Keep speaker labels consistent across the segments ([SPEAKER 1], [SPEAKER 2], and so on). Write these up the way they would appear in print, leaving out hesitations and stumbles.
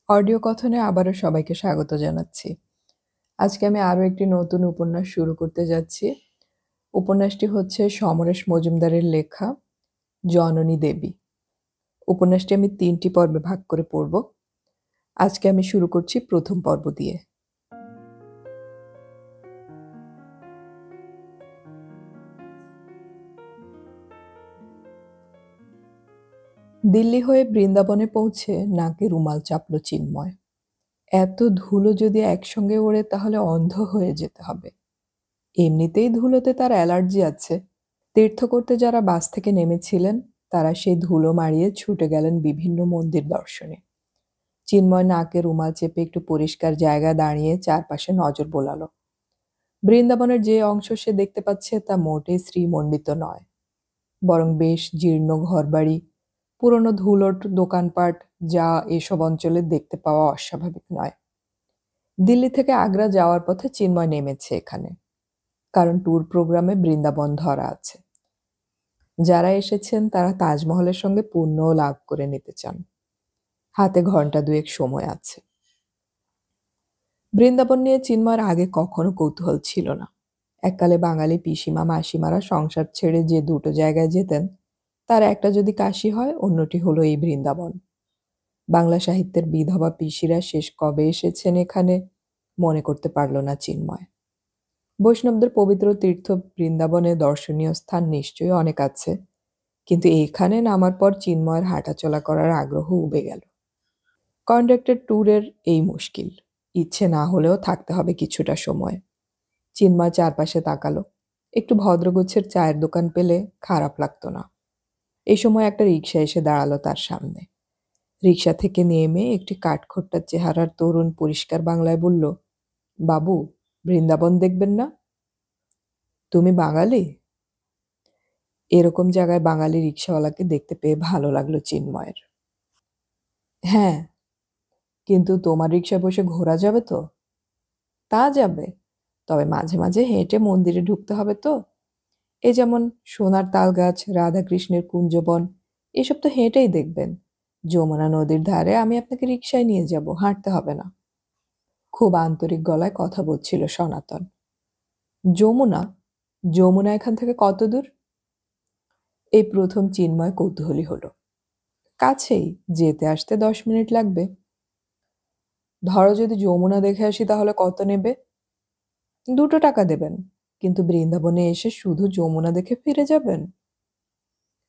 [SPEAKER 1] Audio কথনে আবারও সবাইকে স্বাগত জানাচ্ছি। আজকে আমি আরও একটি নতুন উপন্যাস শুরু করতে যাচ্ছি। উপন্যাসটি হচ্ছে সমরেশ মজুমদারের লেখা 'জননী দেবী'। উপন্যাসটি আমি ৩টি পর্বে ভাগ করে পড়ব। আজকে আমি শুরু করছি ১ম পর্ব দিয়ে। দিল্লি হয়ে বৃন্দাবনে পৌঁছে নাকে রুমাল চাপল চিন্ময়। এত ধুলো যদি একসঙ্গে ওড়ে তাহলে অন্ধ হয়ে যেতে হবে। এমনিতেই ধুলোতে তার অ্যালার্জি আছে। তীর্থ করতে যারা বাস থেকে নেমেছিলেন তারা সেই ধুলো মাড়িয়ে ছুটে গেলেন বিভিন্ন মন্দির দর্শনে। চিন্ময় নাকে রুমাল চেপে একটু পরিষ্কার জায়গায় দাঁড়িয়ে চারপাশে নজর বোলালো। বৃন্দাবনের যে অংশ সে দেখতে পাচ্ছে তা মোটেই শ্রীমণ্ডিত নয়, বরং বেশ জীর্ণ ঘরবাড়ি, পুরনো ধুলোট দোকানপাট, যা এসব অঞ্চলে দেখতে পাওয়া অস্বাভাবিক নয়। দিল্লি থেকে আগ্রা যাওয়ার পথে চিন্ময় নেমেছে এখানে, কারণ ট্যুর প্রোগ্রামে বৃন্দাবন ধরা আছে। যারা এসেছেন তারা তাজমহলের সঙ্গে পুণ্যও লাভ করে নিতে চান। হাতে ঘন্টা দুয়েক সময় আছে। বৃন্দাবন নিয়ে চিন্ময়ের আগে কখনো কৌতূহল ছিল না। এককালে বাঙালি পিসিমা মাসিমারা সংসার ছেড়ে যে দুটো জায়গায় যেতেন, তার একটা যদি কাশী হয়, অন্যটি হলো এই বৃন্দাবন। বাংলা সাহিত্যের বিধবা পিসিরা শেষ কবে এসেছেন এখানে মনে করতে পারল না চিন্ময়। বৈষ্ণবদের পবিত্র তীর্থ বৃন্দাবনে দর্শনীয় স্থান নিশ্চয়ই অনেক আছে, কিন্তু এখানে নামার পর চিন্ময়ের হাঁটাচলা করার আগ্রহ উবে গেল। কন্ডাক্টেড ট্যুরের এই মুশকিল, ইচ্ছে না হলেও থাকতে হবে কিছুটা সময়। চিন্ময় চারপাশে তাকালো। একটু ভদ্রগুচ্ছের চায়ের দোকান পেলে খারাপ লাগতো না। এই সময় একটা রিকশা এসে দাঁড়ালো তার সামনে। রিকশা থেকে নেমে একটি কাঠখোট্টা চেহারার তরুণ পরিষ্কার বাংলায় বলল, বাবু, বৃন্দাবন দেখবেন না? তুমি বাঙালি? এরকম জায়গায় বাঙালি রিকশাওয়ালাকে দেখতে পেয়ে ভালো লাগলো চিন্ময়ের। হ্যাঁ, কিন্তু তোমার রিকশায় বসে ঘোরা যাবে তো? তা যাবে, তবে মাঝে মাঝে হেঁটে মন্দিরে ঢুকতে হবে তো। এই যেমন সোনার তালগাছ, রাধাকৃষ্ণের কুঞ্জবন, এসব তো হেঁটেই দেখবেন। যমুনা নদীর ধারে আমি আপনাকে রিকশায় নিয়ে যাব, হাঁটতে হবে না। খুব আন্তরিক গলায় কথা বলছিল সনাতন। যমুনা? যমুনা এখান থেকে কত দূর? এই প্রথম চিন্ময় কৌতূহলী হলো। কাছেই, যেতে আসতে 10 মিনিট লাগবে। ধরো যদি যমুনা দেখে আসি তাহলে কত নেবে? 2 টাকা দেবেন। কিন্তু বৃন্দাবনে এসে শুধু যমুনা দেখে ফিরে যাবেন?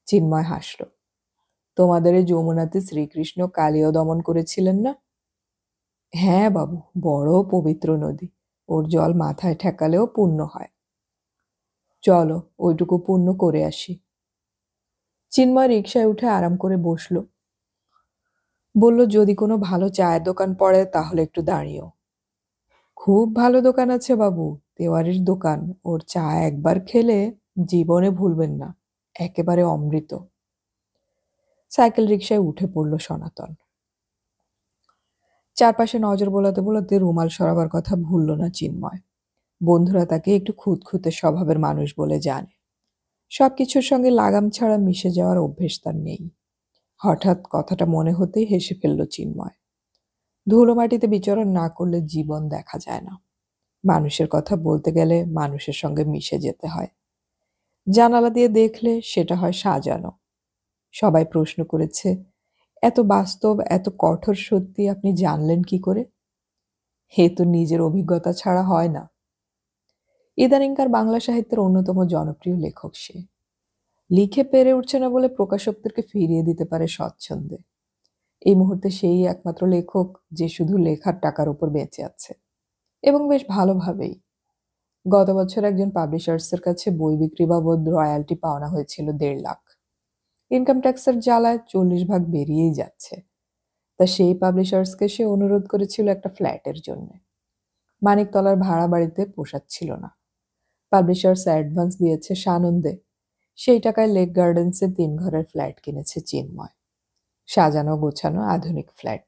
[SPEAKER 1] চিন্ময় হাসল। তোমাদের এই যমুনাতে শ্রীকৃষ্ণ কালীয় দমন করেছিলেন না? হ্যাঁ বাবু, বড় পবিত্র নদী। ওর জল মাথায় ঠেকালেও পুণ্য হয়। চলো, ওইটুকু পুণ্য করে আসি। চিন্ময় রিকশায় উঠে আরাম করে বসল। বলল, যদি কোনো ভালো চায়ের দোকান পড়ে তাহলে একটু দাঁড়িয়েও। খুব ভালো দোকান আছে বাবু, তেওয়ারির দোকান। ওর চা একবার খেলে জীবনে ভুলবেন না, একেবারে অমৃত। সাইকেল রিকশায় উঠে পড়ল সনাতন। চারপাশে নজর বোলাতে বোলাতে রুমাল সরাবার কথা ভুলল না চিন্ময়। বন্ধুরা তাকে একটু খুঁতখুঁতে স্বভাবের মানুষ বলে জানে। সবকিছুর সঙ্গে লাগাম ছাড়া মিশে যাওয়ার অভ্যেস তার নেই। হঠাৎ কথাটা মনে হতেই হেসে ফেলল চিন্ময়। ধুলো মাটিতে বিচরণ না করলে জীবন দেখা যায় না। মানুষের কথা বলতে গেলে মানুষের সঙ্গে মিশে যেতে হয়। জানালা দিয়ে দেখলে সেটা হয় সাজানো। সবাই প্রশ্ন করেছে, এত বাস্তব, এত কঠোর সত্যি আপনি জানলেন কি করে? হে তো নিজের অভিজ্ঞতা ছাড়া হয় না। ইদানিংকার বাংলা সাহিত্যের অন্যতম জনপ্রিয় লেখক সে। লিখে পেরে উঠছে না বলে প্রকাশকদেরকে ফিরিয়ে দিতে পারে স্বচ্ছন্দে। এই মুহূর্তে সেই একমাত্র লেখক যে শুধু লেখার টাকার উপর বেঁচে আছে, এবং বেশ ভালোভাবেই। গত বছর একজন পাবলিশার্সের কাছে বই বিক্রি বাবদ রয়্যালটি পাওনা হয়েছিল 1.5 লাখ। ইনকাম ট্যাক্সের জ্বালায় 40 ভাগ বেরিয়েই যাচ্ছে। তা সেই পাবলিশার্সকে সে অনুরোধ করেছিল একটা ফ্ল্যাটের জন্য। মানিকতলার ভাড়া বাড়িতে পোষাচ্ছিল না। পাবলিশার্স অ্যাডভান্স দিয়েছে সানন্দে। সেই টাকায় লেক গার্ডেন্সে 3 ঘরের ফ্ল্যাট কিনেছে চিন্ময়। সাজানো গোছানো আধুনিক ফ্ল্যাট।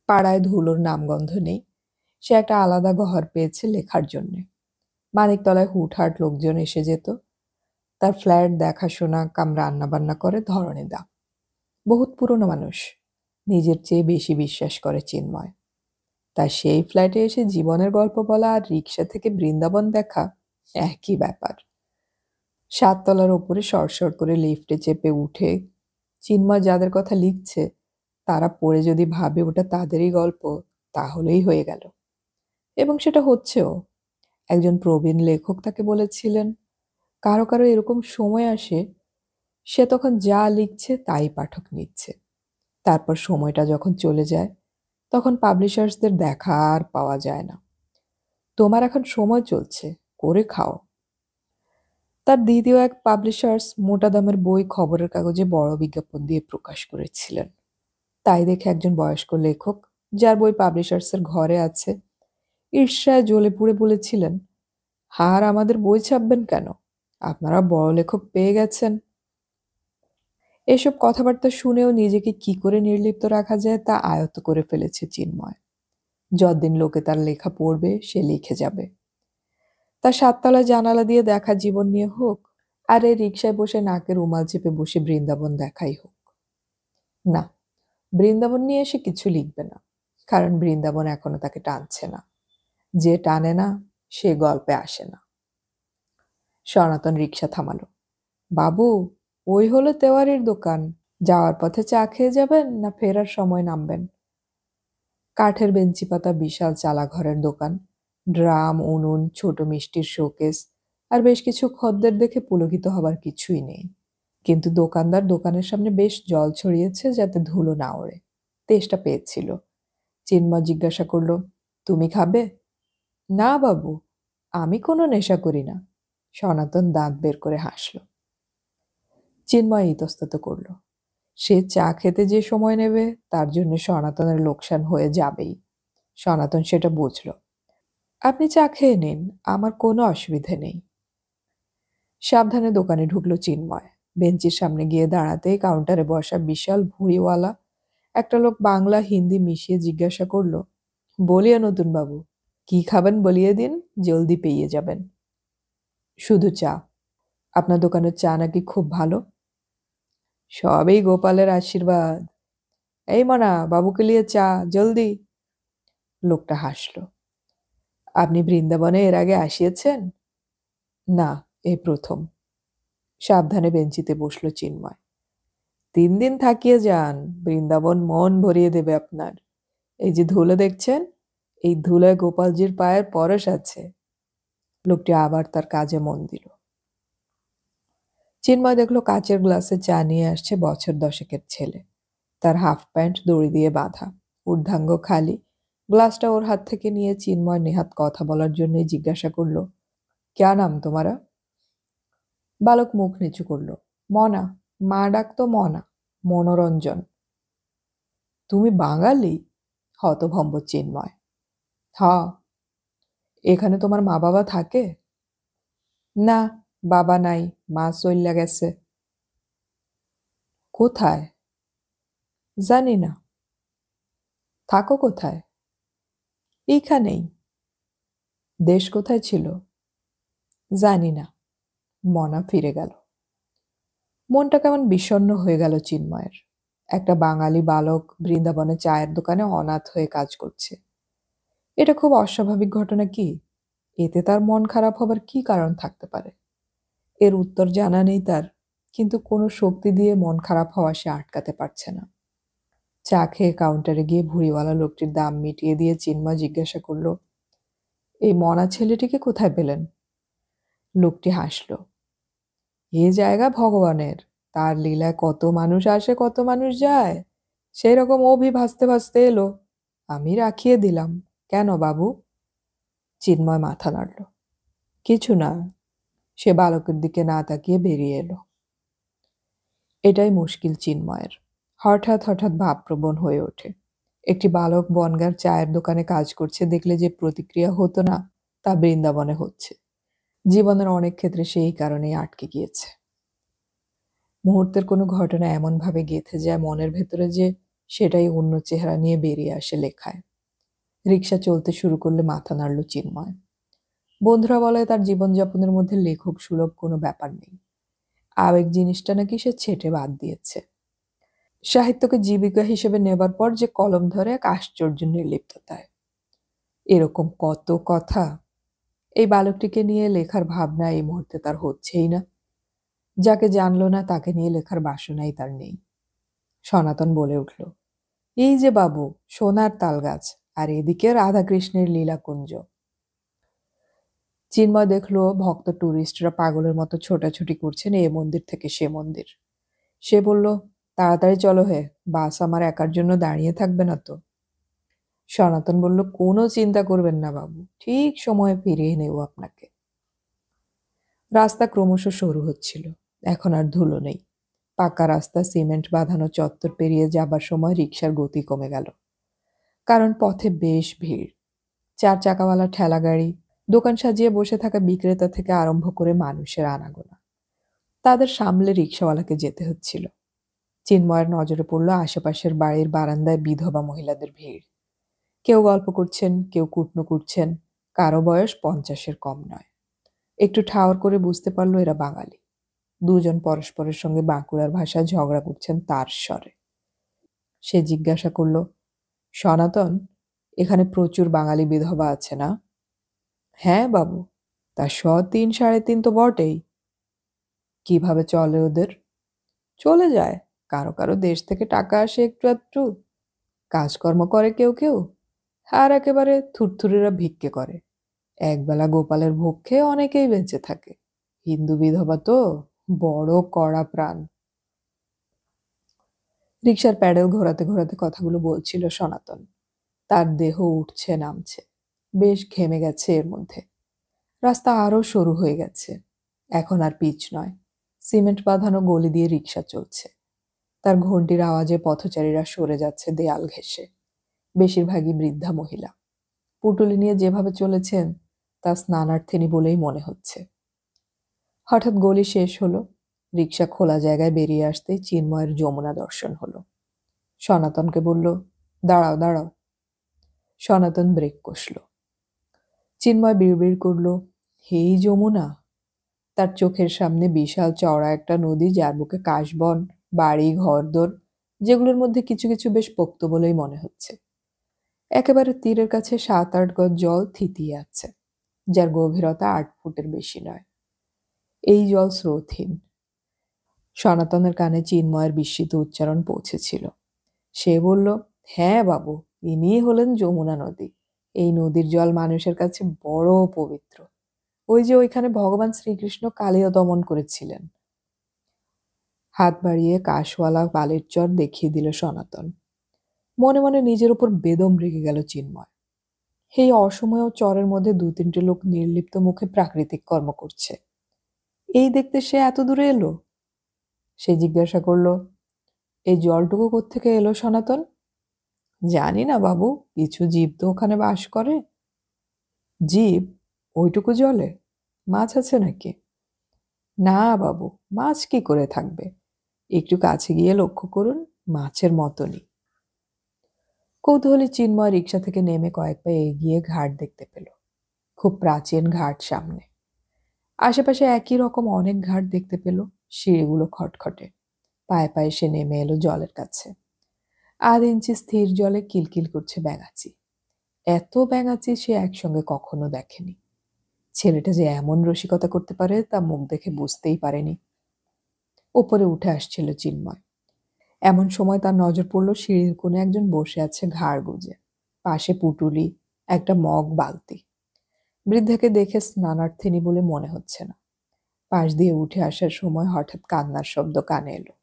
[SPEAKER 1] পাড়ায় ধুলোর নামগন্ধ নেই। সে একটা আলাদা ঘর পেয়েছে লেখার জন্যে। মানিকতলায় হুটহাট লোকজন এসে যেত। তার ফ্ল্যাট দেখাশোনা কাম রান্নাবান্না করে ধরণীদা। বহুত পুরনো মানুষ। নিজের চেয়ে বেশি বিশ্বাস করে চিন্ময়। তার সেই ফ্ল্যাটে এসে জীবনের গল্প বলা আর রিক্সা থেকে বৃন্দাবন দেখা একই ব্যাপার। ৭ তলার ওপরে সরসর করে লিফটে চেপে উঠে চিন্ময় যাদের কথা লিখছে তারা পড়ে যদি ভাবে ওটা তাদেরই গল্প, তাহলেই হয়ে গেল। এবং সেটা হচ্ছেও। একজন প্রবীণ লেখক তাকে বলেছিলেন, কারো কারো এরকম সময় আসে, সে তখন যা লিখছে তাই পাঠক নিচ্ছে। তারপর সময়টা যখন চলে যায়, তখন পাবলিশার্সদের দেখা আর পাওয়া যায় না। তোমার এখন সময় চলছে, করে খাও। তার দ্বিতীয় এক পাবলিশার্স মোটা দামের বই খবরের কাগজে বড় বিজ্ঞাপন দিয়ে প্রকাশ করেছিলেন। তাই দেখে একজন বয়স্ক লেখক, যার বই পাবলিশার্সের ঘরে আছে, ঈর্ষায় জ্বলে পুড়ে বলেছিলেন, আর আমাদের বই ছাপবেন কেন? আপনারা বড় লেখক পেয়ে গেছেন। এসব কথাবার্তা শুনেও নিজেকে কি করে নির্লিপ্ত রাখা যায় তা আয়ত্ত করে ফেলেছে চিন্ময়। যতদিন লোকে তার লেখা পড়বে, সে লিখে যাবে। তার ৭ তলায় জানালা দিয়ে দেখা জীবন নিয়ে হোক, আর এই রিকশায় বসে নাকে রুমাল চেপে বসে বৃন্দাবন দেখাই হোক। না, বৃন্দাবন নিয়ে সে কিছু লিখবে না, কারণ বৃন্দাবন এখনো তাকে টানছে না। যে টানে না, সে গল্পে আসে না। সনাতন রিকশা থামালো। বাবু, ওই হলো তেওয়ারির দোকান। যাওয়ার পথে চা খেয়ে যাবেন না ফেরার সময় নামবেন? কাঠের বেঞ্চি পাতা বিশাল চালাঘরের দোকান, ড্রাম, উনুন, ছোট মিষ্টির শোকেস আর বেশ কিছু খদ্দের দেখে পুলকিত হবার কিছুই নেই। কিন্তু দোকানদার দোকানের সামনে বেশ জল ছড়িয়েছে যাতে ধুলো না ওড়ে। তেষ্টা পেয়েছিল। চিন্ময় জিজ্ঞাসা করল, তুমি খাবে? না বাবু, আমি কোনো নেশা করি না। সনাতন দাঁত বের করে হাসল। চিন্ময় ইতস্তত করল। সে চা খেতে যে সময় নেবে তার জন্য সনাতনের লোকসান হয়ে যাবেই। সনাতন সেটা বুঝল। আপনি চা খেয়ে নিন, আমার কোনো অসুবিধে নেই। সাবধানে দোকানে ঢুকলো চিন্ময়। বেঞ্চির সামনে গিয়ে দাঁড়াতেই কাউন্টারে বসা বিশাল ভুঁড়িওয়ালা একটা লোক বাংলা হিন্দি মিশিয়ে জিজ্ঞাসা করল, বলিয়ে নতুন বাবু, কি খাবেন বলিয়ে দিন, জলদি পেয়ে যাবেন। শুধু চা। আপনার দোকানের চা নাকি খুব ভালো? সবই গোপালের আশীর্বাদ। এই মনা, বাবুকে লিয়ে চা, জলদি। লোকটা হাসল। আপনি বৃন্দাবনে এর আগে আসিয়েছেন? না, এই প্রথম। সাবধানে বেঞ্চিতে বসল চিন্ময়। ৩ দিন থাকিয়ে যান, বৃন্দাবন মন ভরিয়ে দেবে আপনার। এই যে ধুলো দেখছেন, এই ধুলোয় গোপালজির পায়ের পরশ আছে। লোকটি আবার তার কাজে মন দিল। চিন্ময় দেখলো কাচের গ্লাসে চা নিয়ে আসছে বছর 10-এর ছেলে। তার হাফ প্যান্ট দড়ি দিয়ে বাঁধা, ঊর্ধ্বাঙ্গ খালি। গ্লাসটা ওর হাত থেকে নিয়ে চিন্ময় নেহাত কথা বলার জন্যই জিজ্ঞাসা করল, ক্যা নাম তোমারা? বালক মুখ নিচু করল। মনা। মা ডাকতো মনা। মনোরঞ্জন। তুমি বাঙালি? হতভম্ব চিন্ময়। হ্যাঁ। এখানে তোমার মা বাবা থাকে? না, বাবা নাই, মা চইল্লা গেছে। কোথায়? জানি না। থাকো কোথায়? এইখানেই। দেশ কোথায় ছিল? জানি না। মনা ফিরে গেল। মনটা কেমন বিষণ্ণ হয়ে গেল চিন্ময়ের। একটা বাঙালি বালক বৃন্দাবনে চায়ের দোকানে অনাথ হয়ে কাজ করছে। এটা খুব অস্বাভাবিক ঘটনা কি? এতে তার মন খারাপ হবার কি কারণ থাকতে পারে? এর উত্তর জানা নেই তার, কিন্তু কোনো শক্তি দিয়ে মন খারাপ হওয়া সে আটকাতে পারছে না। চা খেয়ে কাউন্টারে গিয়ে ভুঁড়িওয়ালা লোকটির দাম মিটিয়ে দিয়ে চিন্ময় জিজ্ঞাসা করল, এই মনা ছেলেটিকে কোথায় পেলেন? লোকটি হাসল। এ জায়গা ভগবানের, তার লীলায় কত মানুষ আসে কত মানুষ যায়। সেই রকম অভি ভাসতে ভাসতে এলো, আমি রাখিয়ে দিলাম। কেন বাবু? চিন্ময় মাথা নাড়ল। কিছু না। সে বালকের দিকে না তাকিয়ে বেরিয়ে এলো। এটাই মুশকিল চিন্ময়ের। হঠাৎ হঠাৎ ভাবপ্রবণ হয়ে ওঠে। একটি বালক বনগাঁর চায়ের দোকানে কাজ করছে দেখলে যে প্রতিক্রিয়া হতো না, তা বৃন্দাবনে হচ্ছে। জীবনের অনেক ক্ষেত্রে সেই কারণেই আটকে গিয়েছে। মুহূর্তের কোনো ঘটনা এমনভাবে গেঁথে যায় মনের ভেতরে যে সেটাই অন্য চেহারা নিয়ে বেরিয়ে আসে লেখায়। রিকশা চলতে শুরু করলে মাথা নাড়ল চিন্ময়। বন্ধুরা বলে তার জীবনযাপনের মধ্যে লেখক সুলভ কোনো ব্যাপার নেই। আবেগ জিনিসটা নাকি সে ছেঁটে বাদ দিয়েছে। সাহিত্যকে জীবিকা হিসেবে নেবার পর যে কলম ধরে এক আশ্চর্য নির্লিপ্ততায়। এরকম কত কথা। এই বালকটিকে নিয়ে লেখার ভাবনা এই মুহূর্তে তার হচ্ছেই না। যাকে জানল না তাকে নিয়ে লেখার বাসনাই তার নেই। সনাতন বলে উঠল, এই যে বাবু, সোনার তালগাছ, আর এদিকে রাধাকৃষ্ণের লীলাকুঞ্জ। চিন্ময় দেখলো ভক্ত টুরিস্টরা পাগলের মতো ছোটাছুটি করছেন এ মন্দির থেকে সে মন্দির। সে বলল, তাড়াতাড়ি চলো হে, বাস আমার একার জন্য দাঁড়িয়ে থাকবে না তো। সনাতন বলল, কোনো চিন্তা করবেন না বাবু, ঠিক সময়ে ফিরিয়ে নেব আপনাকে। রাস্তা ক্রমশ সরু হচ্ছিল। এখন আর ধুলো নেই। পাকা রাস্তা, সিমেন্ট বাঁধানো চত্বর পেরিয়ে যাবার সময় রিকশার গতি কমে গেল। কারণ পথে বেশ ভিড়। 4 চাকাওয়ালা ঠেলা গাড়ি, দোকান সাজিয়ে বসে থাকা বিক্রেতা থেকে আরম্ভ করে মানুষের আনাগোনা। তাদের সামলে রিকশাওয়ালাকে যেতে হচ্ছিল। চিন্ময়ের নজরে পড়ল আশেপাশের বাড়ির বারান্দায় বিধবা মহিলাদের ভিড়। কেউ গল্প করছেন, কেউ কুটনো করছেন, কারো বয়স 50-এর কম নয়। একটু ঠাওর করে বুঝতে পারল এরা বাঙালি। দুজন পরস্পরের সঙ্গে বাঁকুড়ার ভাষায় ঝগড়া করছেন তার স্বরে। সে জিজ্ঞাসা করল, সনাতন, এখানে প্রচুর বাঙালি বিধবা আছে না? হ্যাঁ বাবু, তা 3 সাড়ে 3 তো বটেই। কিভাবে চলে ওদের? চলে যায়। কারো কারো দেশ থেকে টাকা আসে একটু আধটু, কাজকর্ম করে কেউ কেউ, আর একেবারে থুরথুরেরা ভিক্ষে করে। একবেলা গোপালের ভোগ খেয়ে অনেকেই বেঁচে থাকে। হিন্দু বিধবা তো বড় কড়া প্রাণ। রিকশার প্যাডেল ঘোরাতে ঘোরাতে কথাগুলো বলছিল সনাতন। তার দেহ উঠছে নামছে, বেশ ঘেমে গেছে এর মধ্যে। রাস্তা আরো সরু হয়ে গেছে। এখন আর পিচ নয়, সিমেন্ট বাঁধানো গলি দিয়ে রিকশা চলছে। তার ঘণ্টির আওয়াজে পথচারীরা সরে যাচ্ছে দেয়াল ঘেঁষে। বেশিরভাগই বৃদ্ধা মহিলা। পুটুলি নিয়ে যেভাবে চলেছেন তা স্নানার্থিনী বলেই মনে হচ্ছে। হঠাৎ গলি শেষ হলো। রিকশা খোলা জায়গায় বেরিয়ে আসতেই চিন্ময়ের যমুনা দর্শন হলো। সনাতনকে বলল, দাঁড়াও দাঁড়াও। সনাতন ব্রেক কষল। চিন্ময় বিড়বিড় করল, হেই যমুনা। তার চোখের সামনে বিশাল চওড়া একটা নদী, যার বুকে কাশবন, বাড়ি, ঘরদোর, যেগুলোর মধ্যে কিছু কিছু বেশ পোক্ত বলেই মনে হচ্ছে। একেবারে তীরের কাছে 7-8 গজ জল থিতিয়ে আছে, যার গভীরতা 8 ফুটের বেশি নয়। এই জল স্রোতহীন। সনাতনের কানে চিন্ময়ের বিস্মিত উচ্চারণ পৌঁছেছিল। সে বলল, হ্যাঁ বাবু, ইনিই হলেন যমুনা নদী। এই নদীর জল মানুষের কাছে বড় পবিত্র। ওই যে ওইখানে ভগবান শ্রীকৃষ্ণ কালিয়া দমন করেছিলেন। হাত বাড়িয়ে কাশওয়ালা বালির চর দেখিয়ে দিল সনাতন। মনে মনে নিজের উপর বেদম রেগে গেল চিন্ময়। এই অসময়েও চরের মধ্যে 2-3টে লোক নির্লিপ্ত মুখে প্রাকৃতিক কর্ম করছে। এই দেখতে সে এত দূরে এলো। সে জিজ্ঞাসা করল, এই জলটুকু কোত্থেকে এলো সনাতন? জানি না বাবু, কিছু জীব তো ওখানে বাস করে। জীব? ওইটুকু জলে মাছ আছে নাকি? না বাবু, মাছ কি করে থাকবে? একটু কাছে গিয়ে লক্ষ্য করুন, মাছের মতনই। কৌতূহলী চিন্ময় রিকশা থেকে নেমে কয়েক পা এগিয়ে ঘাট দেখতে পেল। খুব প্রাচীন ঘাট সামনে। আশেপাশে একই রকম অনেক ঘাট দেখতে পেল। সিঁড়িগুলো খটখটে। পায়ে পায়ে সে নেমে এলো জলের কাছে। 1/2 ইঞ্চি স্থির জলে কিলকিল করছে ব্যাঙাচি। এত ব্যাঙাচি সে একসঙ্গে কখনো দেখেনি। ছেলেটা যে এমন রসিকতা করতে পারে তা মুখ দেখে বুঝতেই পারেনি। ওপরে উঠে আসছিল চিন্ময়। এমন সময় তার নজর পড়ল সিঁড়ির কোণে একজন বসে আছে ঘাড় গুজে। পাশে পুটুলি, একটা মগ, বালতি। বৃদ্ধাকে দেখে স্নানার্থিনী বলে মনে হচ্ছে না। পাশ দিয়ে উঠে আসার সময় হঠাৎ কান্নার শব্দ কানে এলো।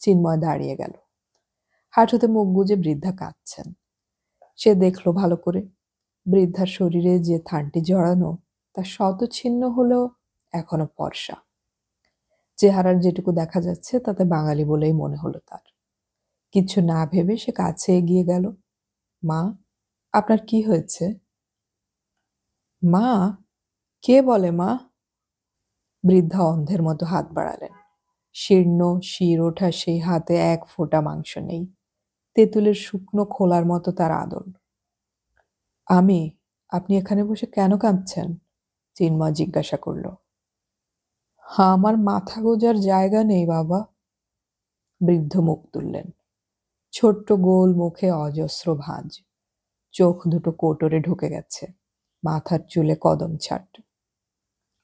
[SPEAKER 1] চিন্ময় দাঁড়িয়ে গেল। হাঁটুতে মুখ গুজে বৃদ্ধা কাঁদছেন। সে দেখল ভালো করে। বৃদ্ধার শরীরে যে থানটি জড়ানো তা শতছিন্ন হলেও এখনো ফর্সা। চেহারার যেটুকু দেখা যাচ্ছে তাতে বাঙালি বলেই মনে হলো তার। কিছু না ভেবে সে কাছে এগিয়ে গেল। মা, আপনার কি হয়েছে? মা? কে বলে মা? বৃদ্ধা অন্ধের মতো হাত বাড়ালেন। শীর্ণ শির ওঠা সেই হাতে 1 ফোঁটা মাংস নেই। তেঁতুলের শুকনো খোলার মতো তার আদল। আপনি এখানে বসে কেন কাঁদছেন? চিন্ময় জিজ্ঞাসা করল। আমার মাথা গোঁজার জায়গা নেই বাবা। বৃদ্ধ মুখ তুললেন। ছোট্ট গোল মুখে অজস্র ভাঁজ, চোখ দুটো কোটরে ঢুকে গেছে, মাথার চুলে কদম ছাট।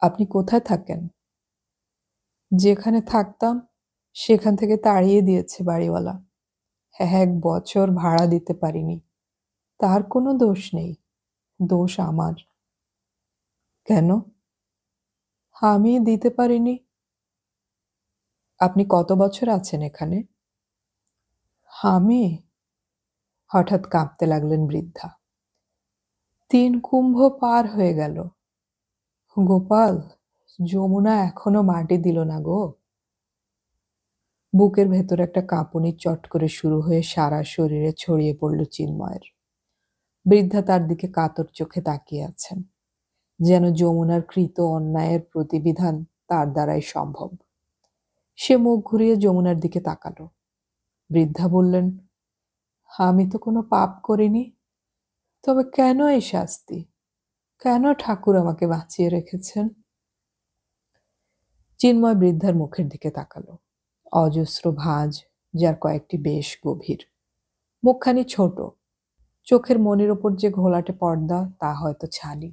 [SPEAKER 1] আপনি কোথায় থাকেন? যেখানে থাকতাম সেখান থেকে তাড়িয়ে দিয়েছে বাড়িওয়ালা। 1 বছর ভাড়া দিতে পারিনি। তার কোনো দোষ নেই, দোষ আমার। কেন? আমি দিতে পারিনি। আপনি কত বছর আছেন এখানে? আমি? হঠাৎ কাঁপতে লাগলেন বৃদ্ধা। 3 কুম্ভ পার হয়ে গেল। গোপাল, যমুনা এখনো মাটি দিল না গো। বুকের ভেতর একটা কাঁপুনি চট করে শুরু হয়ে সারা শরীরে ছড়িয়ে পড়ল চিন্ময়ের। বৃদ্ধা তার দিকে কাতর চোখে তাকিয়ে আছেন, যেন যমুনার কৃত অন্যায়ের প্রতিবিধান তার দ্বারাই সম্ভব। সে মুখ ঘুরিয়ে যমুনার দিকে তাকালো। বৃদ্ধা বললেন, আমি তো কোনো পাপ করিনি, তবে কেন এই শাস্তি? কেন ঠাকুর আমাকে বাঁচিয়ে রেখেছেন? চিন্ময় বৃদ্ধার মুখের দিকে তাকালো। অজস্র ভাঁজ, যার কয়েকটি বেশ গভীর। মুখখানি ছোট, চোখের মনির ওপর যে ঘোলাটে পর্দা তা হয়তো ছানি।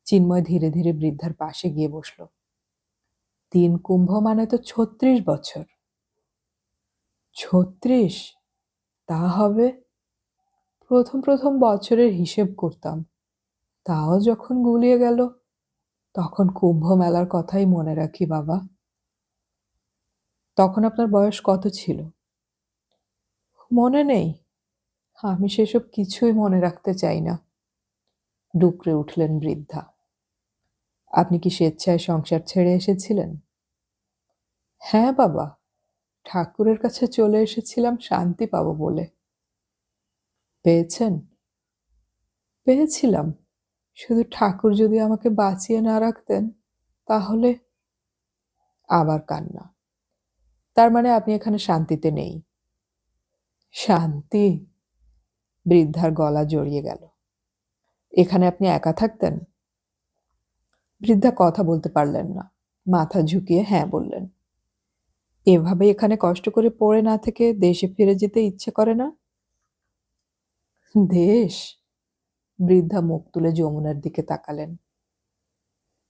[SPEAKER 1] চিন্ময় ধীরে ধীরে বৃদ্ধার পাশে গিয়ে বসল। 3 কুম্ভ মানে তো 36 বছর। 36? তা হবে। প্রথম প্রথম বছরের হিসেব করতাম, তাও যখন গুলিয়ে গেল তখন কুম্ভ মেলার কথাই মনে রাখি বাবা। তখন আপনার বয়স কত ছিল? মনে নেই। আমি সেসব কিছুই মনে রাখতে চাই না। ডুকরে উঠলেন বৃদ্ধা। আপনি কি স্বেচ্ছায় সংসার ছেড়ে এসেছিলেন? হ্যাঁ বাবা, ঠাকুরের কাছে চলে এসেছিলাম শান্তি পাবো বলে। পেয়েছেন? পেয়েছিলাম। শুধু ঠাকুর যদি আমাকে বাঁচিয়ে না রাখতেন তাহলে। আবার কান্না। তার মানে আপনি এখানে শান্তিতে নেই? শান্তি? বৃদ্ধার গলা জড়িয়ে গেল। এখানে আপনি একা থাকতেন? বৃদ্ধা কথা বলতে পারলেন না, মাথা ঝুঁকিয়ে হ্যাঁ বললেন। এভাবে এখানে কষ্ট করে পড়ে না থেকে দেশে ফিরে যেতে ইচ্ছে করে না? দেশ? বৃদ্ধা মুখ তুলে যমুনার দিকে তাকালেন।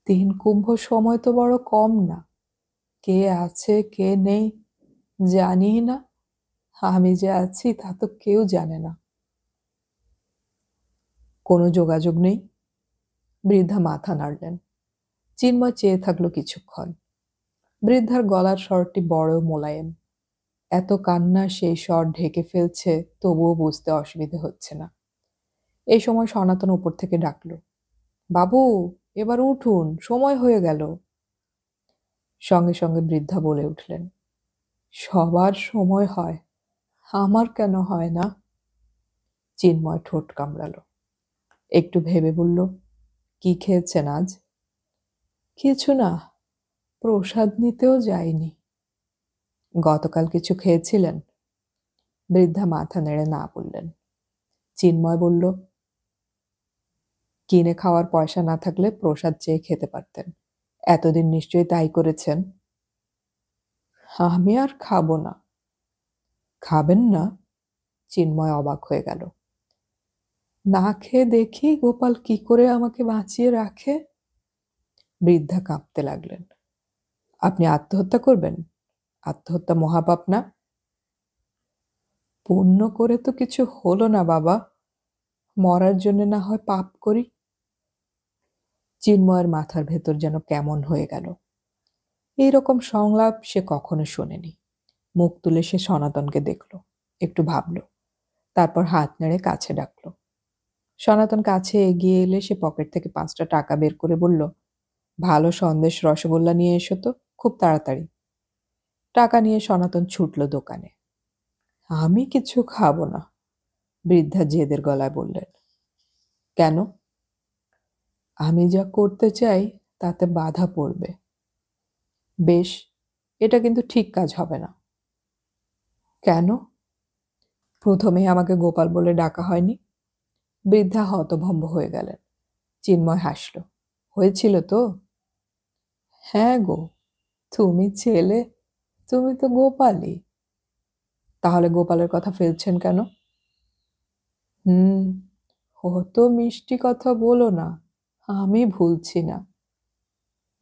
[SPEAKER 1] 3 কুম্ভ সময় তো বড় কম না। কে আছে কে নেই জানি না। আমি যে আছি তা তো কেউ জানে না। কোনো যোগাযোগ নেই? বৃদ্ধা মাথা নাড়লেন। চিন্ময় চেয়ে থাকলো কিছুক্ষণ। বৃদ্ধার গলার স্বরটি বড় মোলায়েম। এত কান্না সেই স্বর ঢেকে ফেলছে, তবুও বুঝতে অসুবিধে হচ্ছে না। এই সময় সনাতন উপর থেকে ডাকলো, বাবু, এবার উঠুন, সময় হয়ে গেল। সঙ্গে সঙ্গে বৃদ্ধা বলে উঠলেন, সবার সময় হয়, আমার কেন হয় না? চিন্ময় ঠোঁট কামড়ালো। একটু ভেবে বলল, কি খেয়েছেন আজ? কিছু না, প্রসাদ নিতেও যাইনি। গতকাল কিছু খেয়েছিলেন? বৃদ্ধা মাথা নেড়ে না বললেন। চিন্ময় বলল, কিনে খাওয়ার পয়সা না থাকলে প্রসাদ চেয়ে খেতে পারতেন। এতদিন নিশ্চয়ই তাই করেছেন। আমি আর খাবো না। খাবেন না? চিন্ময় অবাক হয়ে গেল। না খেয়ে দেখি গোপাল কি করে আমাকে বাঁচিয়ে রাখে। বৃদ্ধা কাঁপতে লাগলেন। আপনি আত্মহত্যা করবেন? আত্মহত্যা মহাপাপ না? পুণ্য করে তো কিছু হলো না বাবা, মরার জন্য না হয় পাপ করি। চিন্ময়ের মাথার ভেতর যেন কেমন হয়ে গেল। এইরকম সংলাপ সে কখনো শোনেনি। মুখ তুলে সে সনাতনকে দেখল, একটু ভাবল, তারপর হাত নেড়ে কাছে ডাকলো। সনাতন কাছে এগিয়ে এলে সে পকেট থেকে 5টা টাকা বের করে বলল, ভালো সন্দেশ রসগোল্লা নিয়ে এসো তো, খুব তাড়াতাড়ি। টাকা নিয়ে সনাতন ছুটল দোকানে। আমি কিছু খাবো না, বৃদ্ধা জেদের গলায় বললেন। কেন? আমি যা করতে চাই তাতে বাধা পড়বে। বেশ, এটা কিন্তু ঠিক কাজ হবে না। কেন? প্রথমে আমাকে গোপাল বলে ডাকা হয়নি। বৃদ্ধা হতভম্ব হয়ে গেলেন। চিন্ময় হাসল। হয়েছিল তো? হ্যাঁ গো, তুমি ছেলে, তুমি তো গোপালই। তাহলে গোপালের কথা ফেলছেন কেন? হুম, অত মিষ্টি কথা বলো না। আমি ভুলছি না।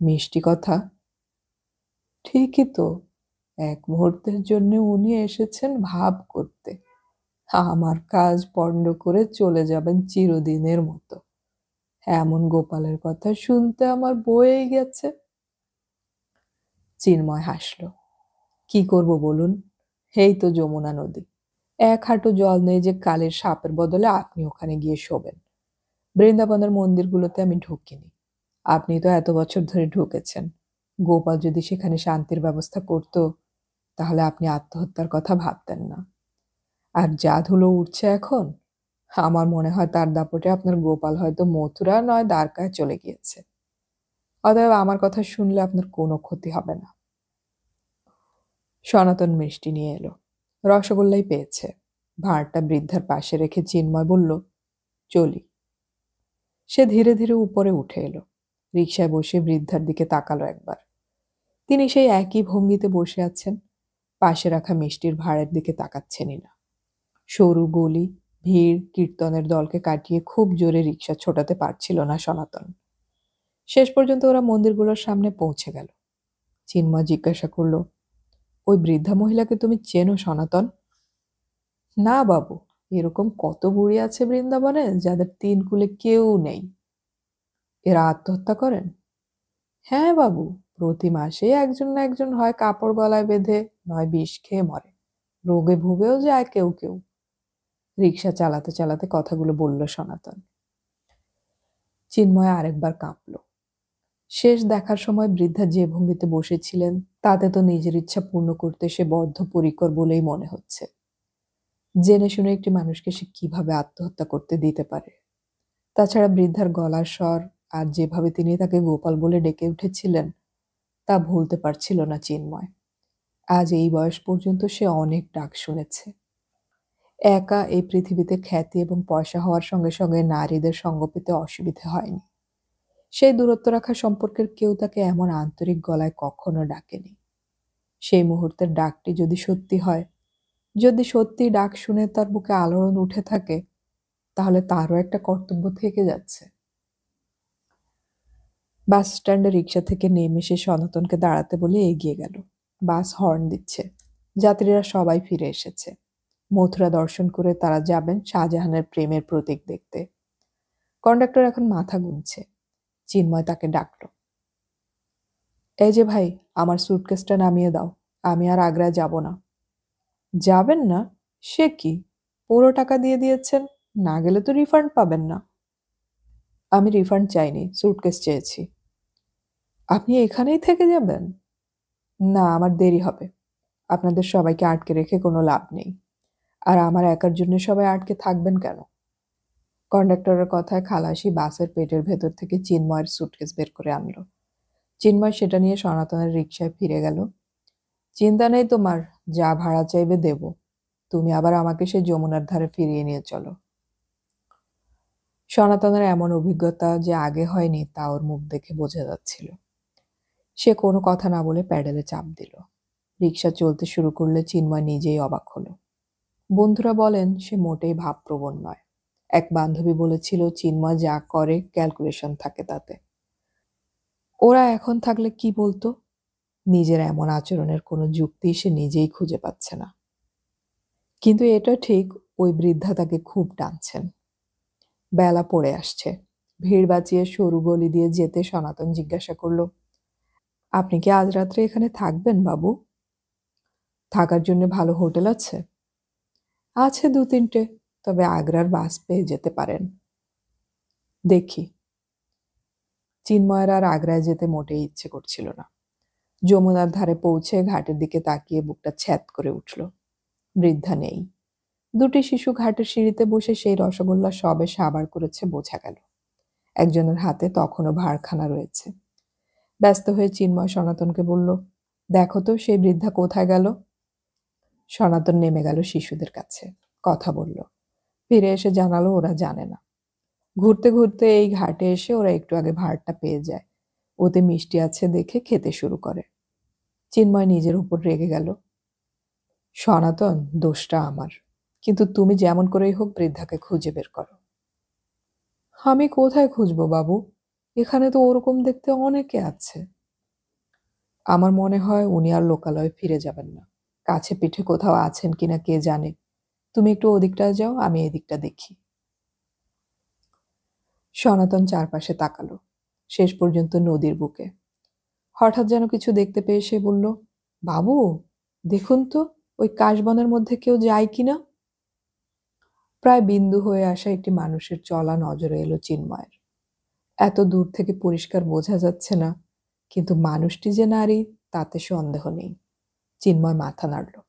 [SPEAKER 1] মিষ্টি কথা? ঠিকই তো। এক মুহূর্তের জন্য উনি এসেছেন ভাব করতে। আমার কাজ পণ্ড করে চলে যাবেন চিরদিনের মতো। এমন গোপালের কথা শুনতে আমার বয়েই গেছে। চিন্ময় হাসল। কি করব বলুন? এই তো যমুনা নদী। এক হাঁটু জল নেই যে কালের সাপের বদলে আপনি ওখানে গিয়ে শোবেন। বৃন্দাবনের মন্দিরগুলোতে আমি ঢুকিনি। আপনি তো এত বছর ধরে ঢুকেছেন। গোপাল যদি সেখানে শান্তির ব্যবস্থা করত, তাহলে আপনি আত্মহত্যার কথা ভাবতেন না। আর যা ধুলো উঠছে এখন, আমার মনে হয় তার দাপটে আপনার গোপাল হয়তো মথুরা নয় দ্বারকায় চলে গিয়েছে। অতএব আমার কথা শুনলে আপনার কোনো ক্ষতি হবে না। সনাতন মিষ্টি নিয়ে এলো। রসগোল্লাই পেয়েছে। ভাঁড়টা বৃদ্ধার পাশে রেখে চিন্ময় বলল, চলি। সে ধীরে ধীরে উপরে উঠে এলো। রিকশায় বসে বৃদ্ধার দিকে তাকালো একবার। তিনি সেই একই ভঙ্গিতে বসে আছেন। পাশে রাখা মিষ্টির ভাঁড়ের দিকে তাকাচ্ছেনই না। সরু গলি, ভিড়, কীর্তনের দলকে কাটিয়ে খুব জোরে রিকশা ছোটাতে পারছিল না সনাতন। শেষ পর্যন্ত ওরা মন্দিরগুলোর সামনে পৌঁছে গেল। চিন্ময় জিজ্ঞাসা করল, ওই বৃদ্ধা মহিলাকে তুমি চেনো সনাতন? না বাবু, এরকম কত বুড়ি আছে বৃন্দাবনে যাদের তিন কুলে কেউ নেই। এরা আত্মহত্যা করেন? হ্যাঁ বাবু, প্রতি মাসে একজন না একজন হয় কাপড় গলায় বেঁধে, নয় বিষ খেয়ে মরে। রোগে ভুগেও যায় কেউ কেউ। রিকশা চালাতে চালাতে কথাগুলো বলল সনাতন। চিন্ময় আরেকবার কাঁপল। শেষ দেখার সময় বৃদ্ধা যে ভঙ্গিতে বসেছিলেন, তাতে তো নিজের ইচ্ছা পূর্ণ করতে সে বদ্ধপরিকর বলেই মনে হচ্ছে। জেনে শুনে একটি মানুষকে সে কিভাবে আত্মহত্যা করতে দিতে পারে? তাছাড়া বৃদ্ধার গলার স্বর আর যেভাবে তিনি তাকে গোপাল বলে ডেকে উঠেছিলেন, তা ভুলতে পারছিল না চিন্ময়। আজ এই বয়স পর্যন্ত সে অনেক ডাক শুনেছে। একা এই পৃথিবীতে খ্যাতি এবং পয়সা হওয়ার সঙ্গে সঙ্গে নারীদের সঙ্গ পেতে অসুবিধে হয়নি। সেই দূরত্ব রাখা সম্পর্কের কেউ তাকে এমন আন্তরিক গলায় কখনো ডাকেনি। সেই মুহূর্তের ডাকটি যদি সত্যি হয়, যদি সত্যি ডাক শুনে তার বুকে আলোড়ন উঠে থাকে, তাহলে তারও একটা কর্তব্য থেকে যাচ্ছে। বাস স্ট্যান্ডে রিকশা থেকে নেমে সে সনাতনকে দাঁড়াতে বলে এগিয়ে গেল। বাস হর্ন দিচ্ছে। যাত্রীরা সবাই ফিরে এসেছে। মথুরা দর্শন করে তারা যাবেন শাহজাহানের প্রেমের প্রতীক দেখতে। কন্ডাক্টর এখন মাথা গুনছে। চিন্ময় তাকে ডাকল। এই যে ভাই, আমার সুটকেসটা নামিয়ে দাও। আমি আর আগ্রায় যাব না। যাবেন না? সে কি, পুরো টাকা দিয়ে দিয়েছেন, না গেলে তো রিফান্ড পাবেন না। আমি রিফান্ড চাইনি, সুটকেস চেয়েছি। আপনি এখানেই থেকে যাবেন? না, আমার দেরি হবে। আপনাদের সবাইকে আটকে রেখে কোনো লাভ নেই। আর আমার একার জন্য সবাই আটকে থাকবেন কেন? কন্ডাক্টরের কথায় খালাসি বাসের পেটের ভেতর থেকে চিন্ময়ের সুটকেস বের করে আনলো। চিন্ময় সেটা নিয়ে সনাতনের রিকশায় ফিরে গেল। চিন্তা নেই তোমার, যা ভাড়া চাইবে দেব। তুমি আবার আমাকে সে যমুনার ধারে ফিরিয়ে নিয়ে চলো। সনাতনের এমন অভিজ্ঞতা যে আগে হয়নি তা ওর মুখ দেখে বোঝা যাচ্ছিল। সে কোনো কথা না বলে প্যাডেলে চাপ দিল। রিকশা চলতে শুরু করলে চিন্ময় নিজেই অবাক হলো। বন্ধুরা বলেন সে মোটেই ভাবপ্রবণ নয়। এক বান্ধবী বলেছিল চিন্ময় যা করে ক্যালকুলেশন থাকে তাতে। ওরা এখন থাকলে কি বলতো? নিজের এমন আচরণের কোনো যুক্তি সে নিজেই খুঁজে পাচ্ছে না। কিন্তু এটা ঠিক, ওই বৃদ্ধা তাকে খুব টানছেন। বেলা পড়ে আসছে। ভিড় বাঁচিয়ে সরু গলি দিয়ে যেতে সনাতন জিজ্ঞাসা করল, আপনি কি আজ রাত্রে এখানে থাকবেন বাবু? থাকার জন্য ভালো হোটেল আছে? আছে দু তিনটে, তবে আগ্রার বাস পেয়ে যেতে পারেন। দেখি। চিন্ময়ের আর আগ্রায় যেতে মোটেই ইচ্ছে করছিল না। যমুনার ধারে পৌঁছে ঘাটের দিকে তাকিয়ে বুকটা ছ্যাদ করে উঠল। বৃদ্ধা নেই। দুটি শিশু ঘাটের সিঁড়িতে বসে সেই রসগোল্লা সবে সাবার করেছে বোঝা গেল। একজনের হাতে তখনও ভাঁড়খানা রয়েছে। ব্যস্ত হয়ে চিন্ময় সনাতনকে বলল, দেখো তো সেই বৃদ্ধা কোথায় গেল। সনাতন নেমে গেল শিশুদের কাছে। কথা বলল। ফিরে এসে জানালো ওরা জানে না। ঘুরতে ঘুরতে এই ঘাটে এসে ওরা একটু আগে ভাঁড়টা পেয়ে যায়। ওতে মিষ্টি আছে দেখে খেতে শুরু করে। চিন্ময় নিজের উপর রেগে গেল। সনাতন, দোষটা আমার। কিন্তু তুমি যেমন করেই হোক বৃদ্ধাকে খুঁজে বের করো। আমি কোথায় খুঁজবো বাবু? এখানে তো ওরকম দেখতে অনেকে আছে। আমার মনে হয় উনি আর লোকালয়ে ফিরে যাবেন না। কাছে পিঠে কোথাও আছেন কিনা কে জানে। তুমি একটু ওদিকটায় যাও, আমি এদিকটা দেখি। সনাতন চারপাশে তাকালো। শেষ পর্যন্ত নদীর বুকে। হঠাৎ যেন কিছু দেখতে পেয়ে সে বলল, বাবু, দেখুন তো ওই কাশবনের মধ্যে কেউ যায় কিনা। প্রায় বিন্দু হয়ে আসা একটি মানুষের চলা নজরে এলো চিন্ময়ের। এত দূর থেকে পরিষ্কার বোঝা যাচ্ছে না, কিন্তু মানুষটি যে নারী তাতে সন্দেহ নেই। চিন্ময় মাথা নাড়ল।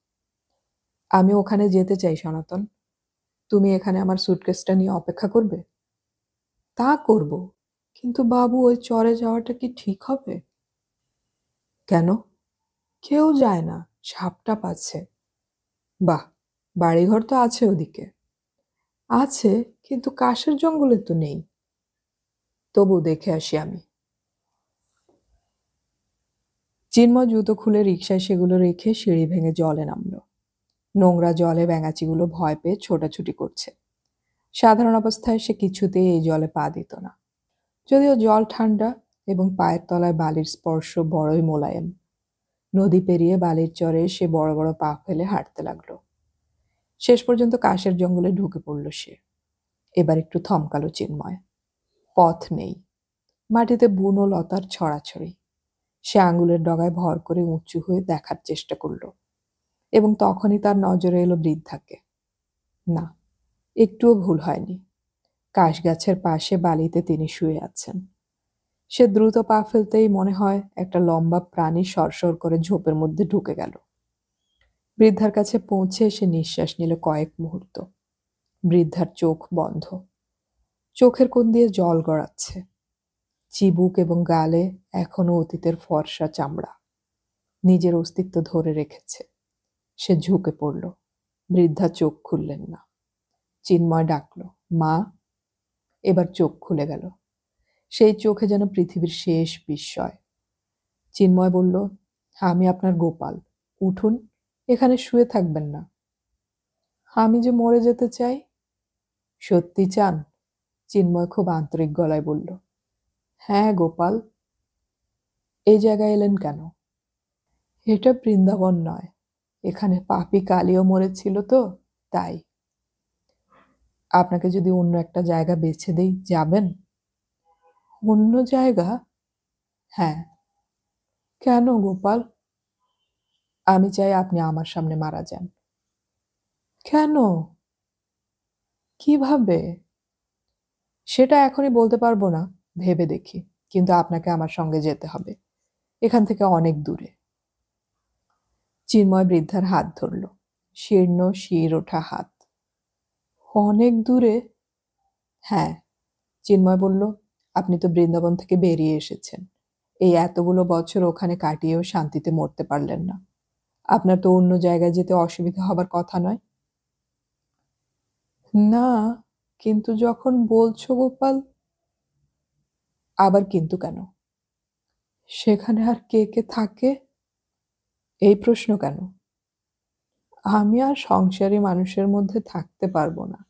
[SPEAKER 1] আমি ওখানে যেতে চাই সনাতন। তুমি এখানে আমার সুটকেসটা নিয়ে অপেক্ষা করবে? তা করব, কিন্তু বাবু ওই চরে যাওয়াটা কি ঠিক হবে? কেন? কেউ যায় না, সাপটাপ আছে। বাহ, বাড়িঘর তো আছে ওদিকে। আছে, কিন্তু কাশের জঙ্গলে তো নেই। তবু দেখে আসি আমি। চিন্ময় জুতো খুলে রিকশায় সেগুলো রেখে সিঁড়ি ভেঙে জলে নামলো। নোংরা জলে ব্যাঙাচিগুলো ভয় পেয়ে ছোটাছুটি করছে। সাধারণ অবস্থায় সে কিছুতেই এই জলে পা দিত না। যদিও জল ঠান্ডা এবং পায়ের তলায় বালির স্পর্শ বড়ই মোলায়েম। নদী পেরিয়ে বালির চরে সে বড় বড় পা ফেলে হাঁটতে লাগলো। শেষ পর্যন্ত কাশের জঙ্গলে ঢুকে পড়ল সে। এবার একটু থমকালো চিন্ময়। পথ নেই। মাটিতে বুনো লতার ছড়াছড়ি। সে আঙুলের ডগায় ভর করে উঁচু হয়ে দেখার চেষ্টা করল, এবং তখনই তার নজরে এলো বৃদ্ধাকে। না, একটুও ভুল হয়নি। কাশ গাছের পাশে বালিতে তিনি শুয়ে আছেন। সে দ্রুত পা ফেলতেই মনে হয় একটা লম্বা প্রাণী সরসর করে ঝোপের মধ্যে ঢুকে গেল। বৃদ্ধার কাছে পৌঁছে সে নিঃশ্বাস নিল কয়েক মুহূর্ত। বৃদ্ধার চোখ বন্ধ। চোখের কোণ দিয়ে জল গড়াচ্ছে। চিবুক এবং গালে এখনো অতীতের ফর্সা চামড়া। নিজের অস্তিত্ব ধরে রেখেছে। সে ঝুঁকে পড়ল। বৃদ্ধা চোখ খুললেন না। চিন্ময় ডাকল, মা। এবার চোখ খুলে গেল। সেই চোখে যেন পৃথিবীর শেষ বিস্ময়। চিন্ময় বলল, আমি আপনার গোপাল। উঠুন, এখানে শুয়ে থাকবেন না। আমি যে মরে যেতে চাই। সত্যি চান? চিন্ময় খুব আন্তরিক গলায় বলল, হ্যাঁ গোপাল। এই জায়গায় এলেন কেন? এটা বৃন্দাবন নয়। এখানে পাপী কালীও মরেছিল তো, তাই। আপনাকে যদি অন্য একটা জায়গা বেছে দেই, যাবেন? অন্য জায়গা? হ্যাঁ। কেন গোপাল? আমি চাই আপনি আমার সামনে মারা যান। কেন? কিভাবে? সেটা এখনই বলতে পারবো না। ভেবে দেখি। কিন্তু আপনাকে আমার সঙ্গে যেতে হবে। এখান থেকে অনেক দূরে। চিন্ময় বৃদ্ধার হাত ধরল। শীর্ণ শির ওঠা হাত। অনেক দূরে? হ্যাঁ। চিন্ময় বলল, আপনি তো বৃন্দাবন থেকে বেরিয়ে এসেছেন। এই এতগুলো বছর ওখানে কাটিয়েও শান্তিতে মরতে পারলেন না। আপনার তো অন্য জায়গায় যেতে অসুবিধা হবার কথা নয়। না, কিন্তু যখন বলছো গোপাল। আবার কিন্তু কেন? সেখানে আর কে কে থাকে? এই প্রশ্ন কেন? আমি আর সংসারী মানুষের মধ্যে থাকতে পারবো না।